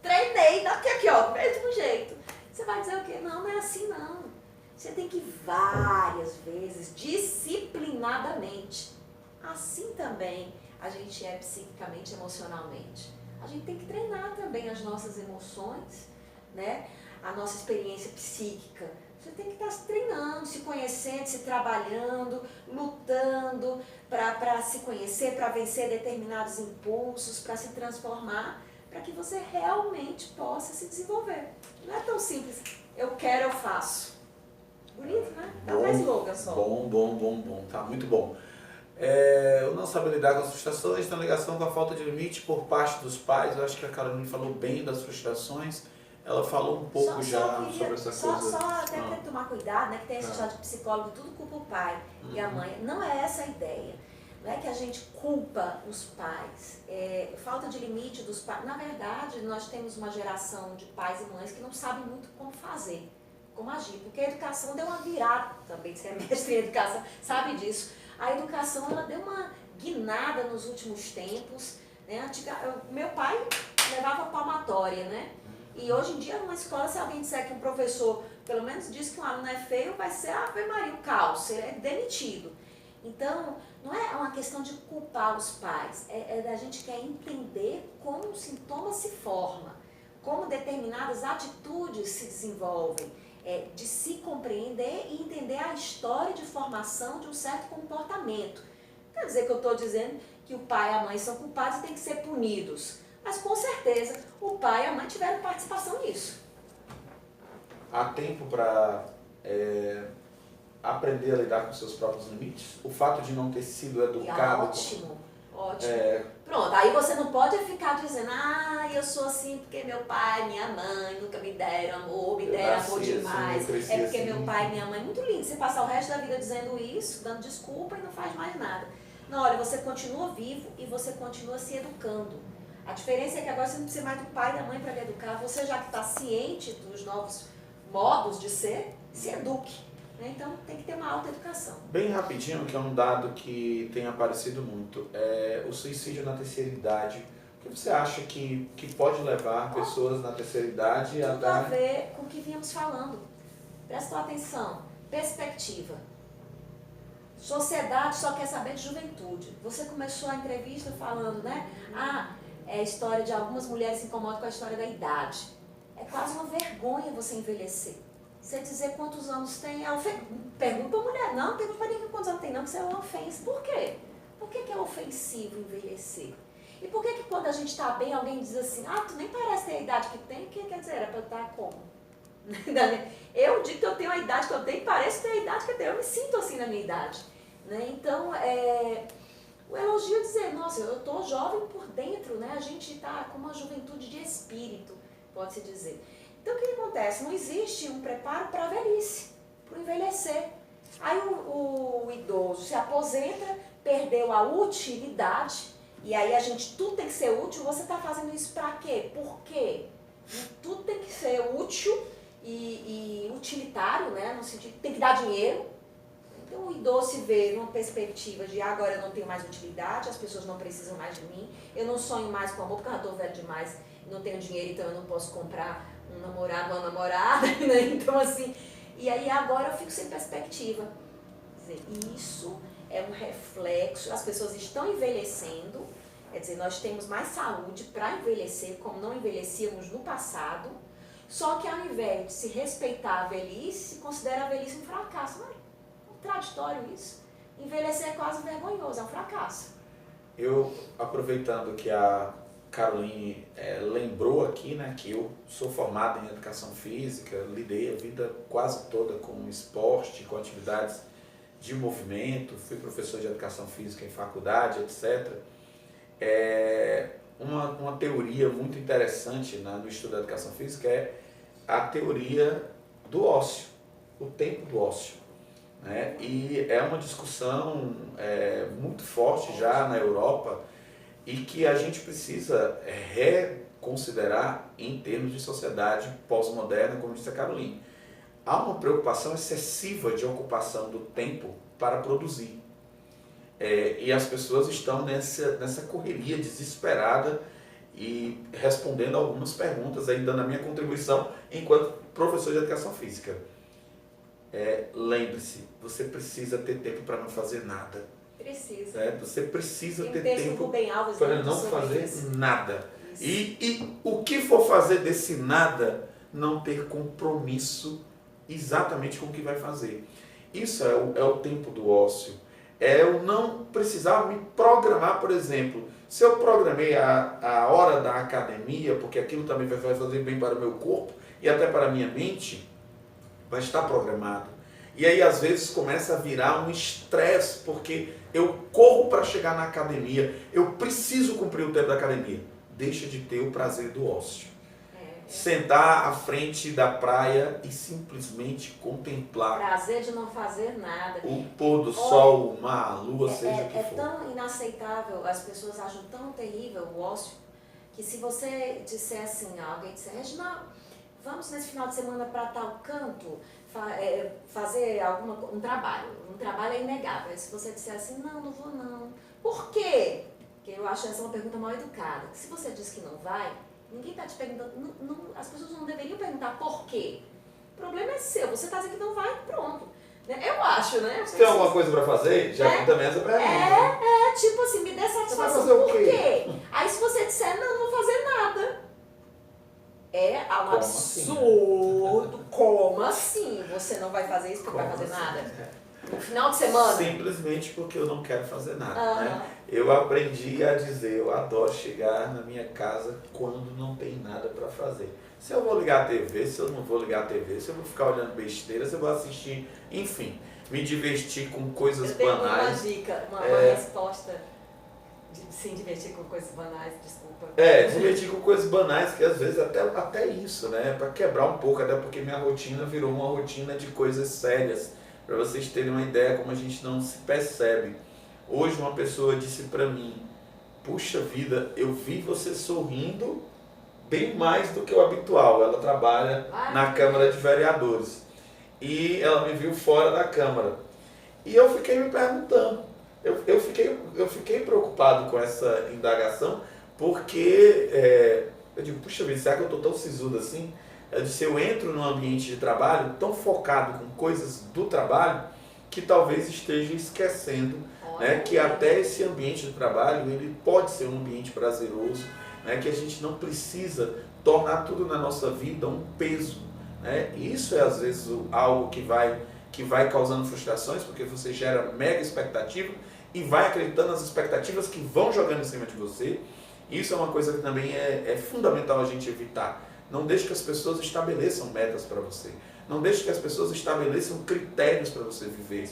Treinei, daqui aqui, ó, do mesmo jeito. Você vai dizer o quê? Não é assim não. Você tem que ir várias vezes, disciplinadamente. Assim também a gente é psiquicamente, emocionalmente. A gente tem que treinar também as nossas emoções, né? A nossa experiência psíquica. Você tem que estar se treinando, se conhecendo, se trabalhando, lutando para se conhecer, para vencer determinados impulsos, para se transformar, para que você realmente possa se desenvolver. Não é tão simples, eu quero, eu faço. Bonito, né? Dá mais slogan só. Bom, tá muito bom. O não saber lidar com as frustrações está em ligação com a falta de limite por parte dos pais. Eu acho que a Caroline falou bem das frustrações. ela falou um pouco sobre essa coisa. Só até para tomar cuidado, né? Que tem esse história de psicólogo, tudo culpa o pai e a mãe. Não é essa a ideia. Não é que a gente culpa os pais. Falta de limite dos pais. Na verdade, nós temos uma geração de pais e mães que não sabem muito como fazer, como agir. Porque a educação deu uma virada também, você é mestre em educação, sabe disso. A educação, ela deu uma guinada nos últimos tempos. Né? Meu pai levava palmatória, né? E hoje em dia, numa escola, se alguém disser que um professor, pelo menos diz que um aluno é feio, vai ser Ave Maria, o caos, ele é demitido. Então, não é uma questão de culpar os pais, a gente quer entender como o sintoma se forma, como determinadas atitudes se desenvolvem, de se compreender e entender a história de formação de um certo comportamento. Quer dizer que eu estou dizendo que o pai e a mãe são culpados e têm que ser punidos. Mas com certeza o pai e a mãe tiveram participação nisso. Há tempo para aprender a lidar com seus próprios limites? O fato de não ter sido educado... Ótimo. Pronto, aí você não pode ficar dizendo, eu sou assim porque meu pai, minha mãe nunca me deram amor, me deram amor demais. Assim, é porque assim. meu pai e minha mãe, muito lindo, você passar o resto da vida dizendo isso, dando desculpa e não faz mais nada. Não, olha, você continua vivo e você continua se educando. A diferença é que agora você não precisa mais do pai e da mãe para lhe educar. Você já que está ciente dos novos modos de ser, se eduque. Né? Então tem que ter uma alta educação. Bem rapidinho, que é um dado que tem aparecido muito, o suicídio na terceira idade. O que você acha que pode levar pessoas na terceira idade a dar... Tudo a ver com o que vínhamos falando. Presta atenção. Perspectiva. Sociedade só quer saber de juventude. Você começou a entrevista falando, né? É a história de algumas mulheres se incomodam com a história da idade. É quase uma vergonha você envelhecer. Você dizer quantos anos tem, pergunta para a mulher, não pergunta para ninguém quantos anos tem, não, que isso é uma ofensa. Por quê? Por que é ofensivo envelhecer? E por que quando a gente está bem, alguém diz assim, tu nem parece ter a idade que tem, que quer dizer, era para eu estar como? Eu digo que eu tenho a idade que eu tenho, parece ter a idade que eu tenho, eu me sinto assim na minha idade. Né? Então, o elogio é dizer, nossa, eu estou jovem por dentro, né? A gente está com uma juventude de espírito, pode-se dizer. Então, o que acontece? Não existe um preparo para a velhice, para o envelhecer. Aí o idoso se aposenta, perdeu a utilidade, e aí tudo tem que ser útil. Você está fazendo isso para quê? Por quê? Tudo tem que ser útil e utilitário, né? No sentido, tem que dar dinheiro. Então o idoso se vê numa perspectiva de agora eu não tenho mais utilidade, as pessoas não precisam mais de mim, eu não sonho mais com amor porque eu já estou velho demais, não tenho dinheiro, então eu não posso comprar um namorado ou uma namorada, né? Então assim, e aí agora eu fico sem perspectiva. Quer dizer, isso é um reflexo, as pessoas estão envelhecendo, quer dizer, nós temos mais saúde para envelhecer como não envelhecíamos no passado, só que ao invés de se respeitar a velhice, se considera a velhice um fracasso, não é? Contraditório isso. Envelhecer é quase vergonhoso, é um fracasso. Eu, aproveitando que a Caroline lembrou aqui, né, que eu sou formado em educação física, lidei a vida quase toda com esporte, com atividades de movimento, fui professor de educação física em faculdade, etc. Uma teoria muito interessante no estudo da educação física é a teoria do ócio, o tempo do ócio. E é uma discussão muito forte já na Europa e que a gente precisa reconsiderar em termos de sociedade pós-moderna, como disse a Caroline. Há uma preocupação excessiva de ocupação do tempo para produzir. E as pessoas estão nessa correria desesperada e respondendo algumas perguntas, aí dando a minha contribuição enquanto professor de educação física. Lembre-se, você precisa ter tempo para não fazer nada. Precisa. Você precisa ter tempo tempo Alves, para não fazer nada. E o que for fazer desse nada, não ter compromisso exatamente com o que vai fazer. Isso é o tempo do ócio. Eu não precisar me programar, por exemplo, se eu programei a hora da academia, porque aquilo também vai fazer bem para o meu corpo e até para a minha mente, vai estar programado. E aí, às vezes, começa a virar um estresse, porque eu corro para chegar na academia, eu preciso cumprir o tempo da academia. Deixa de ter o prazer do ócio. sentar à frente da praia e simplesmente contemplar Prazer de não fazer nada. o pôr do sol, o mar, a lua, seja o que É for. tão inaceitável, as pessoas acham tão terrível o ócio, que se você disser assim, alguém disser, Regina, vamos nesse final de semana para tal canto, fazer um trabalho é inegável. E se você disser assim, não vou não. Por quê? Porque eu acho essa uma pergunta mal educada. Se você diz que não vai, ninguém está te perguntando, as pessoas não deveriam perguntar por quê. O problema é seu, você está dizendo que não vai, pronto. Eu acho, né? Se tem alguma coisa para fazer, já também essa pra mim. Tipo assim, me dê satisfação. Você vai fazer o por quê? quê? Aí se você disser, não vou fazer nada. É um Como absurdo. Assim? Como assim? Você não vai fazer isso porque não vai fazer nada? No final de semana? Simplesmente porque eu não quero fazer nada, né? Eu aprendi a dizer, eu adoro chegar na minha casa quando não tem nada para fazer. Se eu vou ligar a TV, se eu não vou ligar a TV, se eu vou ficar olhando besteira, se eu vou assistir, enfim, me divertir com coisas banais. Uma dica, uma resposta de se divertir com coisas banais, desculpa. Divertir com coisas banais, que às vezes até isso, né? Para quebrar um pouco, até porque minha rotina virou uma rotina de coisas sérias. Para vocês terem uma ideia como a gente não se percebe. Hoje uma pessoa disse para mim, puxa vida, eu vi você sorrindo bem mais do que o habitual. Ela trabalha na Câmara de Vereadores. E ela me viu fora da Câmara. E eu fiquei me perguntando, eu fiquei preocupado com essa indagação, porque eu digo, puxa vida, será que eu estou tão sisudo assim? Eu disse, eu entro num ambiente de trabalho tão focado com coisas do trabalho, que talvez esteja esquecendo, né, que até esse ambiente de trabalho ele pode ser um ambiente prazeroso, né, que a gente não precisa tornar tudo na nossa vida um peso. Né? Isso é às vezes algo que vai causando frustrações, porque você gera mega expectativa e vai acreditando nas expectativas que vão jogando em cima de você. Isso é uma coisa que também é fundamental a gente evitar. Não deixe que as pessoas estabeleçam metas para você. Não deixe que as pessoas estabeleçam critérios para você viver.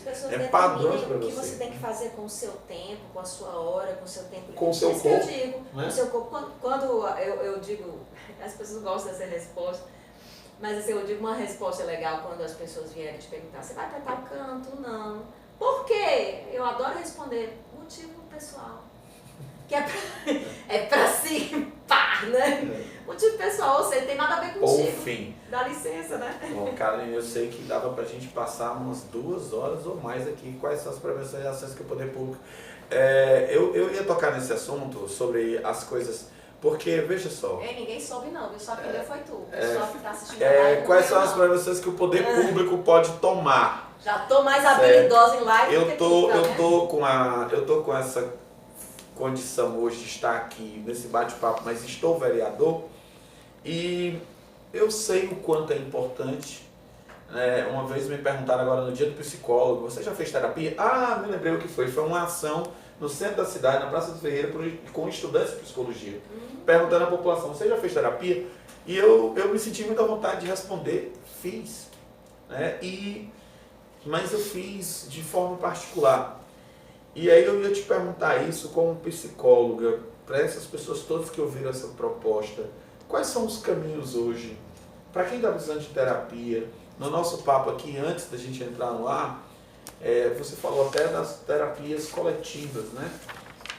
Padrões para você. O que você tem que fazer com o seu tempo, com a sua hora, com o seu tempo. Com o seu corpo. Eu digo, né? O seu corpo. Quando eu digo, as pessoas gostam dessa resposta, mas assim, eu digo uma resposta legal quando as pessoas vierem te perguntar, você vai para tal canto? Não. Por quê? Eu adoro responder, motivo pessoal. Que é pra se par, né? Motivo pessoal, ou seja, tem nada a ver contigo. Por fim. Dá licença, né? Bom, Karen, eu sei que dava pra gente passar umas 2 horas ou mais aqui. Quais são as prevenções de acesso que o poder público... eu ia tocar nesse assunto sobre as coisas... Porque, veja só... ninguém soube não, viu? Só que foi tu. O pessoal que tá assistindo quais são as prevenções que o poder público pode tomar? Já tô mais habilidosa em live eu tô com essa condição hoje de estar aqui nesse bate-papo, mas estou vereador e eu sei o quanto é importante. Uma vez me perguntaram agora no dia do psicólogo, você já fez terapia? Me lembrei o que foi. Foi uma ação no centro da cidade, na Praça do Ferreira, com estudantes de psicologia. Perguntando à população, você já fez terapia? E eu me senti muito à vontade de responder, fiz. Né? Mas eu fiz de forma particular. E aí eu ia te perguntar isso como psicóloga, para essas pessoas todas que ouviram essa proposta, quais são os caminhos hoje? Para quem está precisando de terapia, no nosso papo aqui, antes da gente entrar no ar, você falou até das terapias coletivas, né?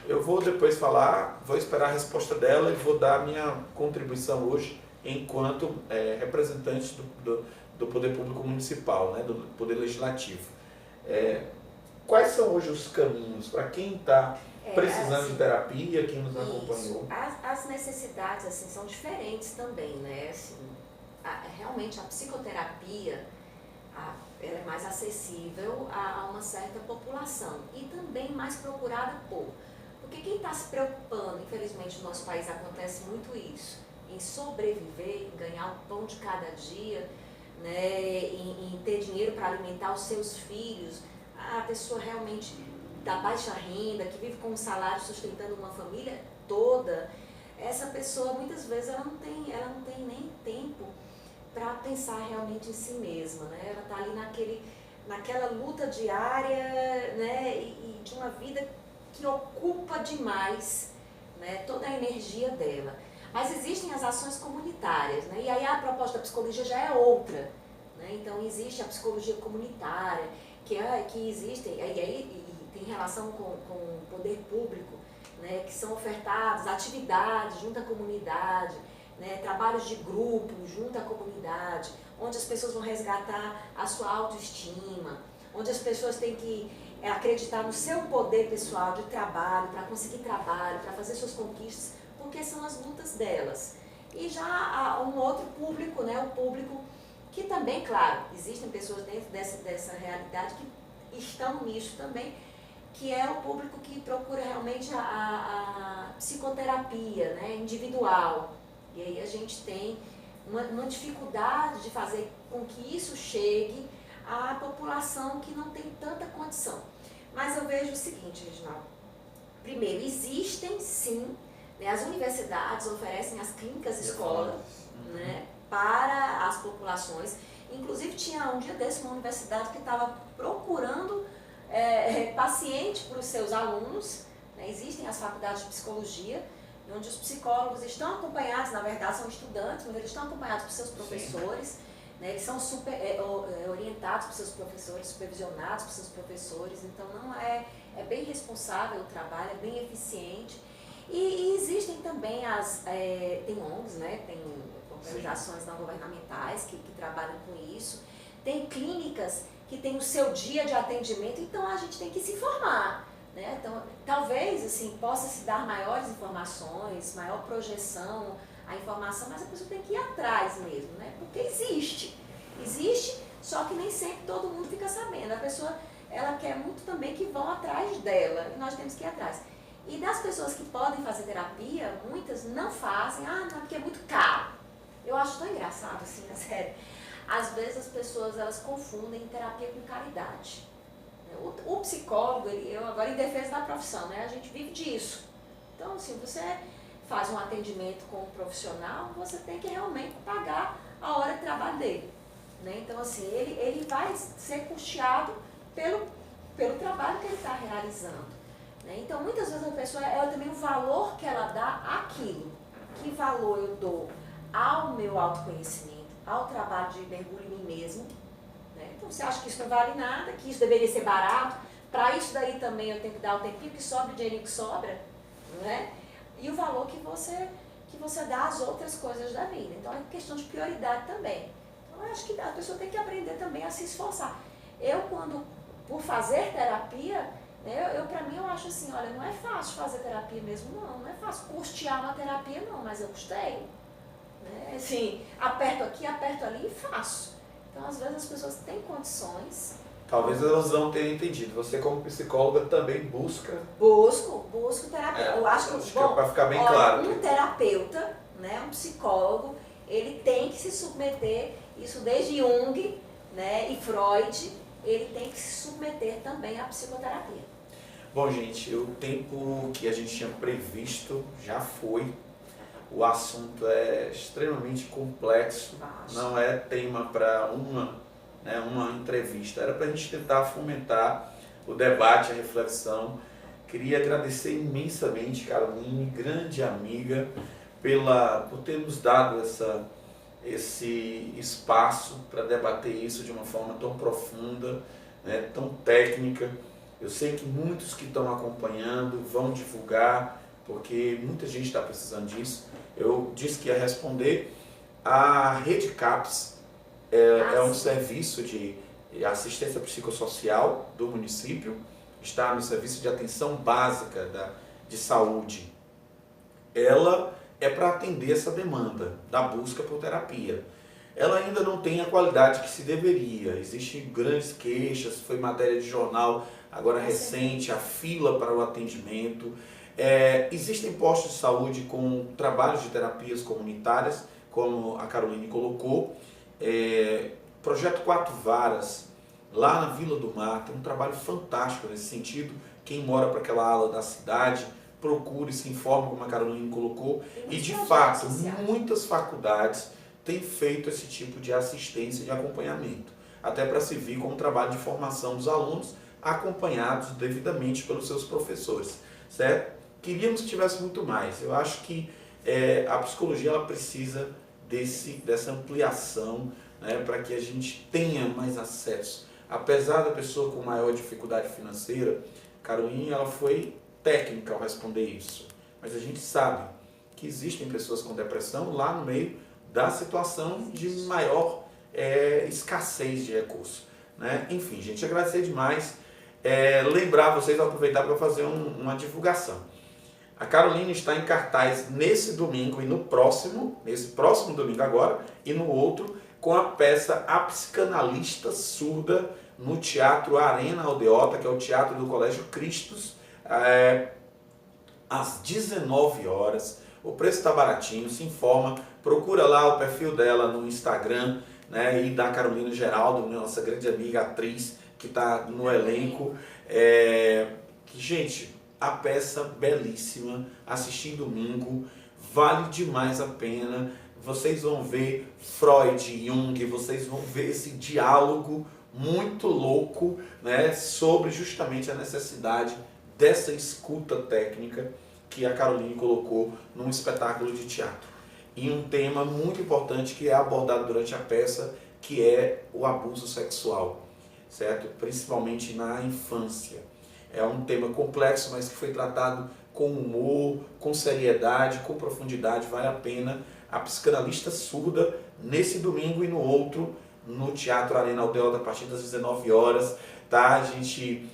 Eu vou depois falar, vou esperar a resposta dela e vou dar a minha contribuição hoje enquanto representante do Poder Público Municipal, né? Do Poder Legislativo. Quais são hoje os caminhos para quem está precisando de terapia, quem nos acompanhou? As necessidades assim, são diferentes também, né? Assim, realmente a psicoterapia ela é mais acessível a uma certa população e também mais procurada porque quem está se preocupando, infelizmente no nosso país acontece muito isso, em sobreviver, em ganhar o pão de cada dia, né? em ter dinheiro para alimentar os seus filhos, a pessoa realmente da baixa renda, que vive com um salário sustentando uma família toda, essa pessoa muitas vezes ela não tem nem tempo para pensar realmente em si mesma, né? Ela está ali naquela luta diária, né? E de uma vida que ocupa demais, né? Toda a energia dela. Mas existem as ações comunitárias, né? E aí a proposta da psicologia já é outra, né? Então existe a psicologia comunitária, que existe, e aí tem relação com o poder público, né? Que são ofertadas atividades junto à comunidade, né? Trabalhos de grupo junto à comunidade, onde as pessoas vão resgatar a sua autoestima, onde as pessoas têm que acreditar no seu poder pessoal de trabalho, para conseguir trabalho, para fazer suas conquistas, porque são as lutas delas. E já há um outro público, né, o público que também, claro, existem pessoas dentro dessa realidade que estão nisso também, que é o público que procura realmente a psicoterapia, né, individual. E aí a gente tem uma dificuldade de fazer com que isso chegue à população que não tem tanta condição. Mas eu vejo o seguinte, Reginaldo. Primeiro, existem sim, né, as universidades oferecem as clínicas escola, né, para as populações. Inclusive tinha um dia desse uma universidade que estava procurando paciente para os seus alunos, né, existem as faculdades de psicologia, onde os psicólogos estão acompanhados, na verdade são estudantes, mas eles estão acompanhados por seus professores, né, eles são orientados por seus professores, supervisionados por seus professores, então não é bem responsável o trabalho, é bem eficiente. E existem também tem ONGs, né, tem organizações não governamentais que trabalham com isso, tem clínicas que têm o seu dia de atendimento, então a gente tem que se informar. Né? Então, talvez assim, possa se dar maiores informações, maior projeção à informação, mas a pessoa tem que ir atrás mesmo, né? Porque existe, só que nem sempre todo mundo fica sabendo. A pessoa, ela quer muito também que vão atrás dela, e nós temos que ir atrás. E das pessoas que podem fazer terapia, muitas não fazem, não, porque é muito caro. Eu acho tão engraçado, assim, na série. Às vezes as pessoas, elas confundem terapia com caridade. O psicólogo, eu agora em defesa da profissão, né? A gente vive disso. Então, assim, você faz um atendimento com um profissional, você tem que realmente pagar a hora de trabalho dele. Né? Então, assim, ele vai ser custeado pelo trabalho que ele está realizando. Né? Então, muitas vezes a pessoa, ela também o valor que ela dá àquilo. Que valor eu dou ao meu autoconhecimento, ao trabalho de mergulho em mim mesmo. Então, você acha que isso não vale nada, que isso deveria ser barato, para isso daí também eu tenho que dar o tempinho que sobra, o dinheirinho que sobra, né? E o valor que você dá às outras coisas da vida. Então, é questão de prioridade também. Então, eu acho que a pessoa tem que aprender também a se esforçar. Por fazer terapia, né, para mim, eu acho assim, olha, não é fácil fazer terapia mesmo, não é fácil custear uma terapia, não, mas eu custeio. Né? Assim, aperto aqui, aperto ali e faço. Então, às vezes, as pessoas têm condições. Talvez elas não tenham entendido. Você, como psicóloga, também busca... Busco terapeuta. Eu acho que é para ficar bem claro. Um terapeuta, né, um psicólogo, ele tem que se submeter, isso desde Jung, né, e Freud, ele tem que se submeter também à psicoterapia. Bom, gente, o tempo que a gente tinha previsto já foi. O assunto é extremamente complexo, não é tema para uma entrevista. Era para a gente tentar fomentar o debate, a reflexão. Queria agradecer imensamente, Caroline, grande amiga, por ter nos dado esse espaço para debater isso de uma forma tão profunda, né, tão técnica. Eu sei que muitos que estão acompanhando vão divulgar, porque muita gente está precisando disso. Eu disse que ia responder. A Rede CAPS é um serviço de assistência psicossocial do município, está no serviço de atenção básica de saúde. Ela é para atender essa demanda da busca por terapia. Ela ainda não tem a qualidade que se deveria. Existem grandes queixas, foi matéria de jornal agora recente, a fila para o atendimento. Existem postos de saúde com trabalhos de terapias comunitárias, como a Caroline colocou. Projeto Quatro Varas, lá na Vila do Mar, tem um trabalho fantástico nesse sentido. Quem mora para aquela ala da cidade, procure, se informe, como a Caroline colocou. E, de fato, muitas faculdades têm feito esse tipo de assistência e de acompanhamento, até para servir como trabalho de formação dos alunos, acompanhados devidamente pelos seus professores, certo? Queríamos que tivesse muito mais. Eu acho que a psicologia ela precisa dessa ampliação, né, para que a gente tenha mais acesso. Apesar da pessoa com maior dificuldade financeira, Caroline ela foi técnica ao responder isso. Mas a gente sabe que existem pessoas com depressão lá no meio da situação de maior escassez de recursos, né? Enfim, gente, agradecer demais. Lembrar vocês, aproveitar para fazer uma divulgação. A Caroline está em cartaz nesse domingo e nesse próximo domingo agora, e no outro, com a peça A Psicanalista Surda, no Teatro Arena Aldeota, que é o Teatro do Colégio Cristos, às 19 horas. O preço está baratinho, se informa, procura lá o perfil dela no Instagram, né, e da Carolina Geraldo, nossa grande amiga atriz, que está no elenco. Gente, a peça belíssima, assistir domingo, vale demais a pena. Vocês vão ver Freud, Jung, vocês vão ver esse diálogo muito louco, né, sobre justamente a necessidade dessa escuta técnica que a Caroline colocou num espetáculo de teatro. E um tema muito importante que é abordado durante a peça, que é o abuso sexual, certo? Principalmente na infância. É um tema complexo, mas que foi tratado com humor, com seriedade, com profundidade, vale a pena. A Psicanalista Surda, nesse domingo e no outro, no Teatro Arena Aldeota, a partir das 19 horas, tá? A gente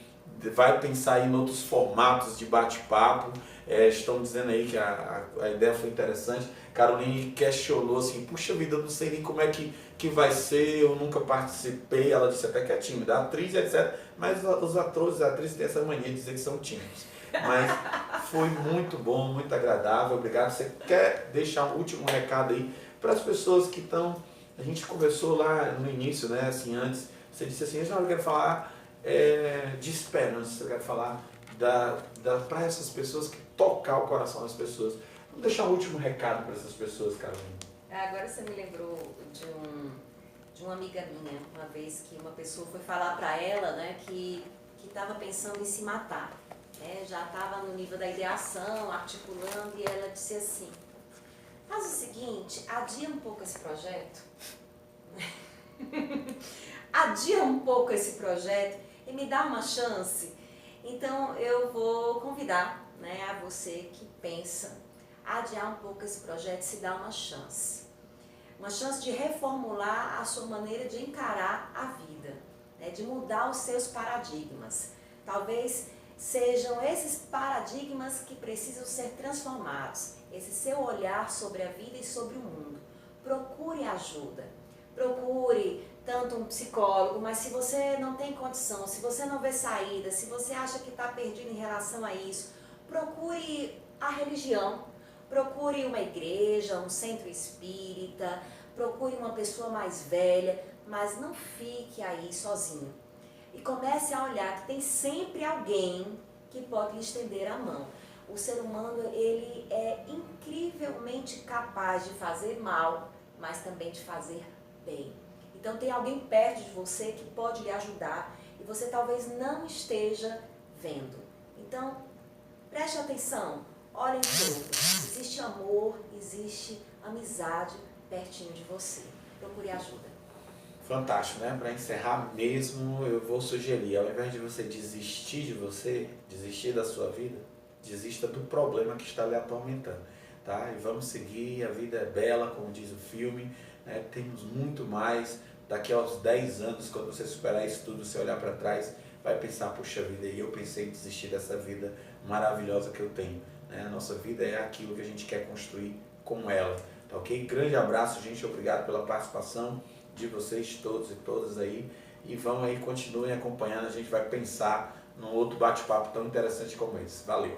vai pensar em outros formatos de bate-papo. Estão dizendo aí que a ideia foi interessante. Caroline questionou assim, puxa vida, eu não sei nem como é que vai ser, eu nunca participei. Ela disse até que é tímida, atriz, etc. Mas os atores e atrizes têm essa mania de dizer que são tímidos. Mas foi muito bom, muito agradável, obrigado. Você quer deixar um último recado aí para as pessoas que estão... A gente conversou lá no início, né, assim, antes, você disse assim, eu quero falar de esperança, eu quero falar para essas pessoas, que tocar o coração das pessoas. Vamos deixar um último recado para essas pessoas, Carolina. Agora você me lembrou de uma amiga minha, uma vez que uma pessoa foi falar para ela, né, que estava pensando em se matar. Já estava no nível da ideação, articulando, e ela disse assim, faz o seguinte, adia um pouco esse projeto, adia um pouco esse projeto e me dá uma chance. Então eu vou convidar, né, a você que pensa, adiar um pouco esse projeto e se dar uma chance de reformular a sua maneira de encarar a vida, né, de mudar os seus paradigmas. Talvez sejam esses paradigmas que precisam ser transformados, esse seu olhar sobre a vida e sobre o mundo. Procure ajuda, procure tanto um psicólogo, mas se você não tem condição, se você não vê saída, se você acha que está perdido em relação a isso, procure a religião, procure uma igreja, um centro espírita, procure uma pessoa mais velha, mas não fique aí sozinho. E comece a olhar que tem sempre alguém que pode lhe estender a mão. O ser humano, ele é incrivelmente capaz de fazer mal, mas também de fazer bem. Então tem alguém perto de você que pode lhe ajudar e você talvez não esteja vendo. Então, preste atenção, olhe em torno. Existe amor, existe amizade pertinho de você. Procure ajuda. Fantástico, né? Para encerrar mesmo, eu vou sugerir, ao invés de você, desistir da sua vida, desista do problema que está lhe atormentando, tá? E vamos seguir, a vida é bela, como diz o filme, né? Temos muito mais. Daqui aos 10 anos, quando você superar isso tudo, você olhar para trás, vai pensar, puxa vida, e eu pensei em desistir dessa vida maravilhosa que eu tenho, né? A nossa vida é aquilo que a gente quer construir com ela, tá ok? Grande abraço, gente, obrigado pela participação de vocês todos e todas aí, e vão aí, continuem acompanhando, a gente vai pensar num outro bate-papo tão interessante como esse. Valeu!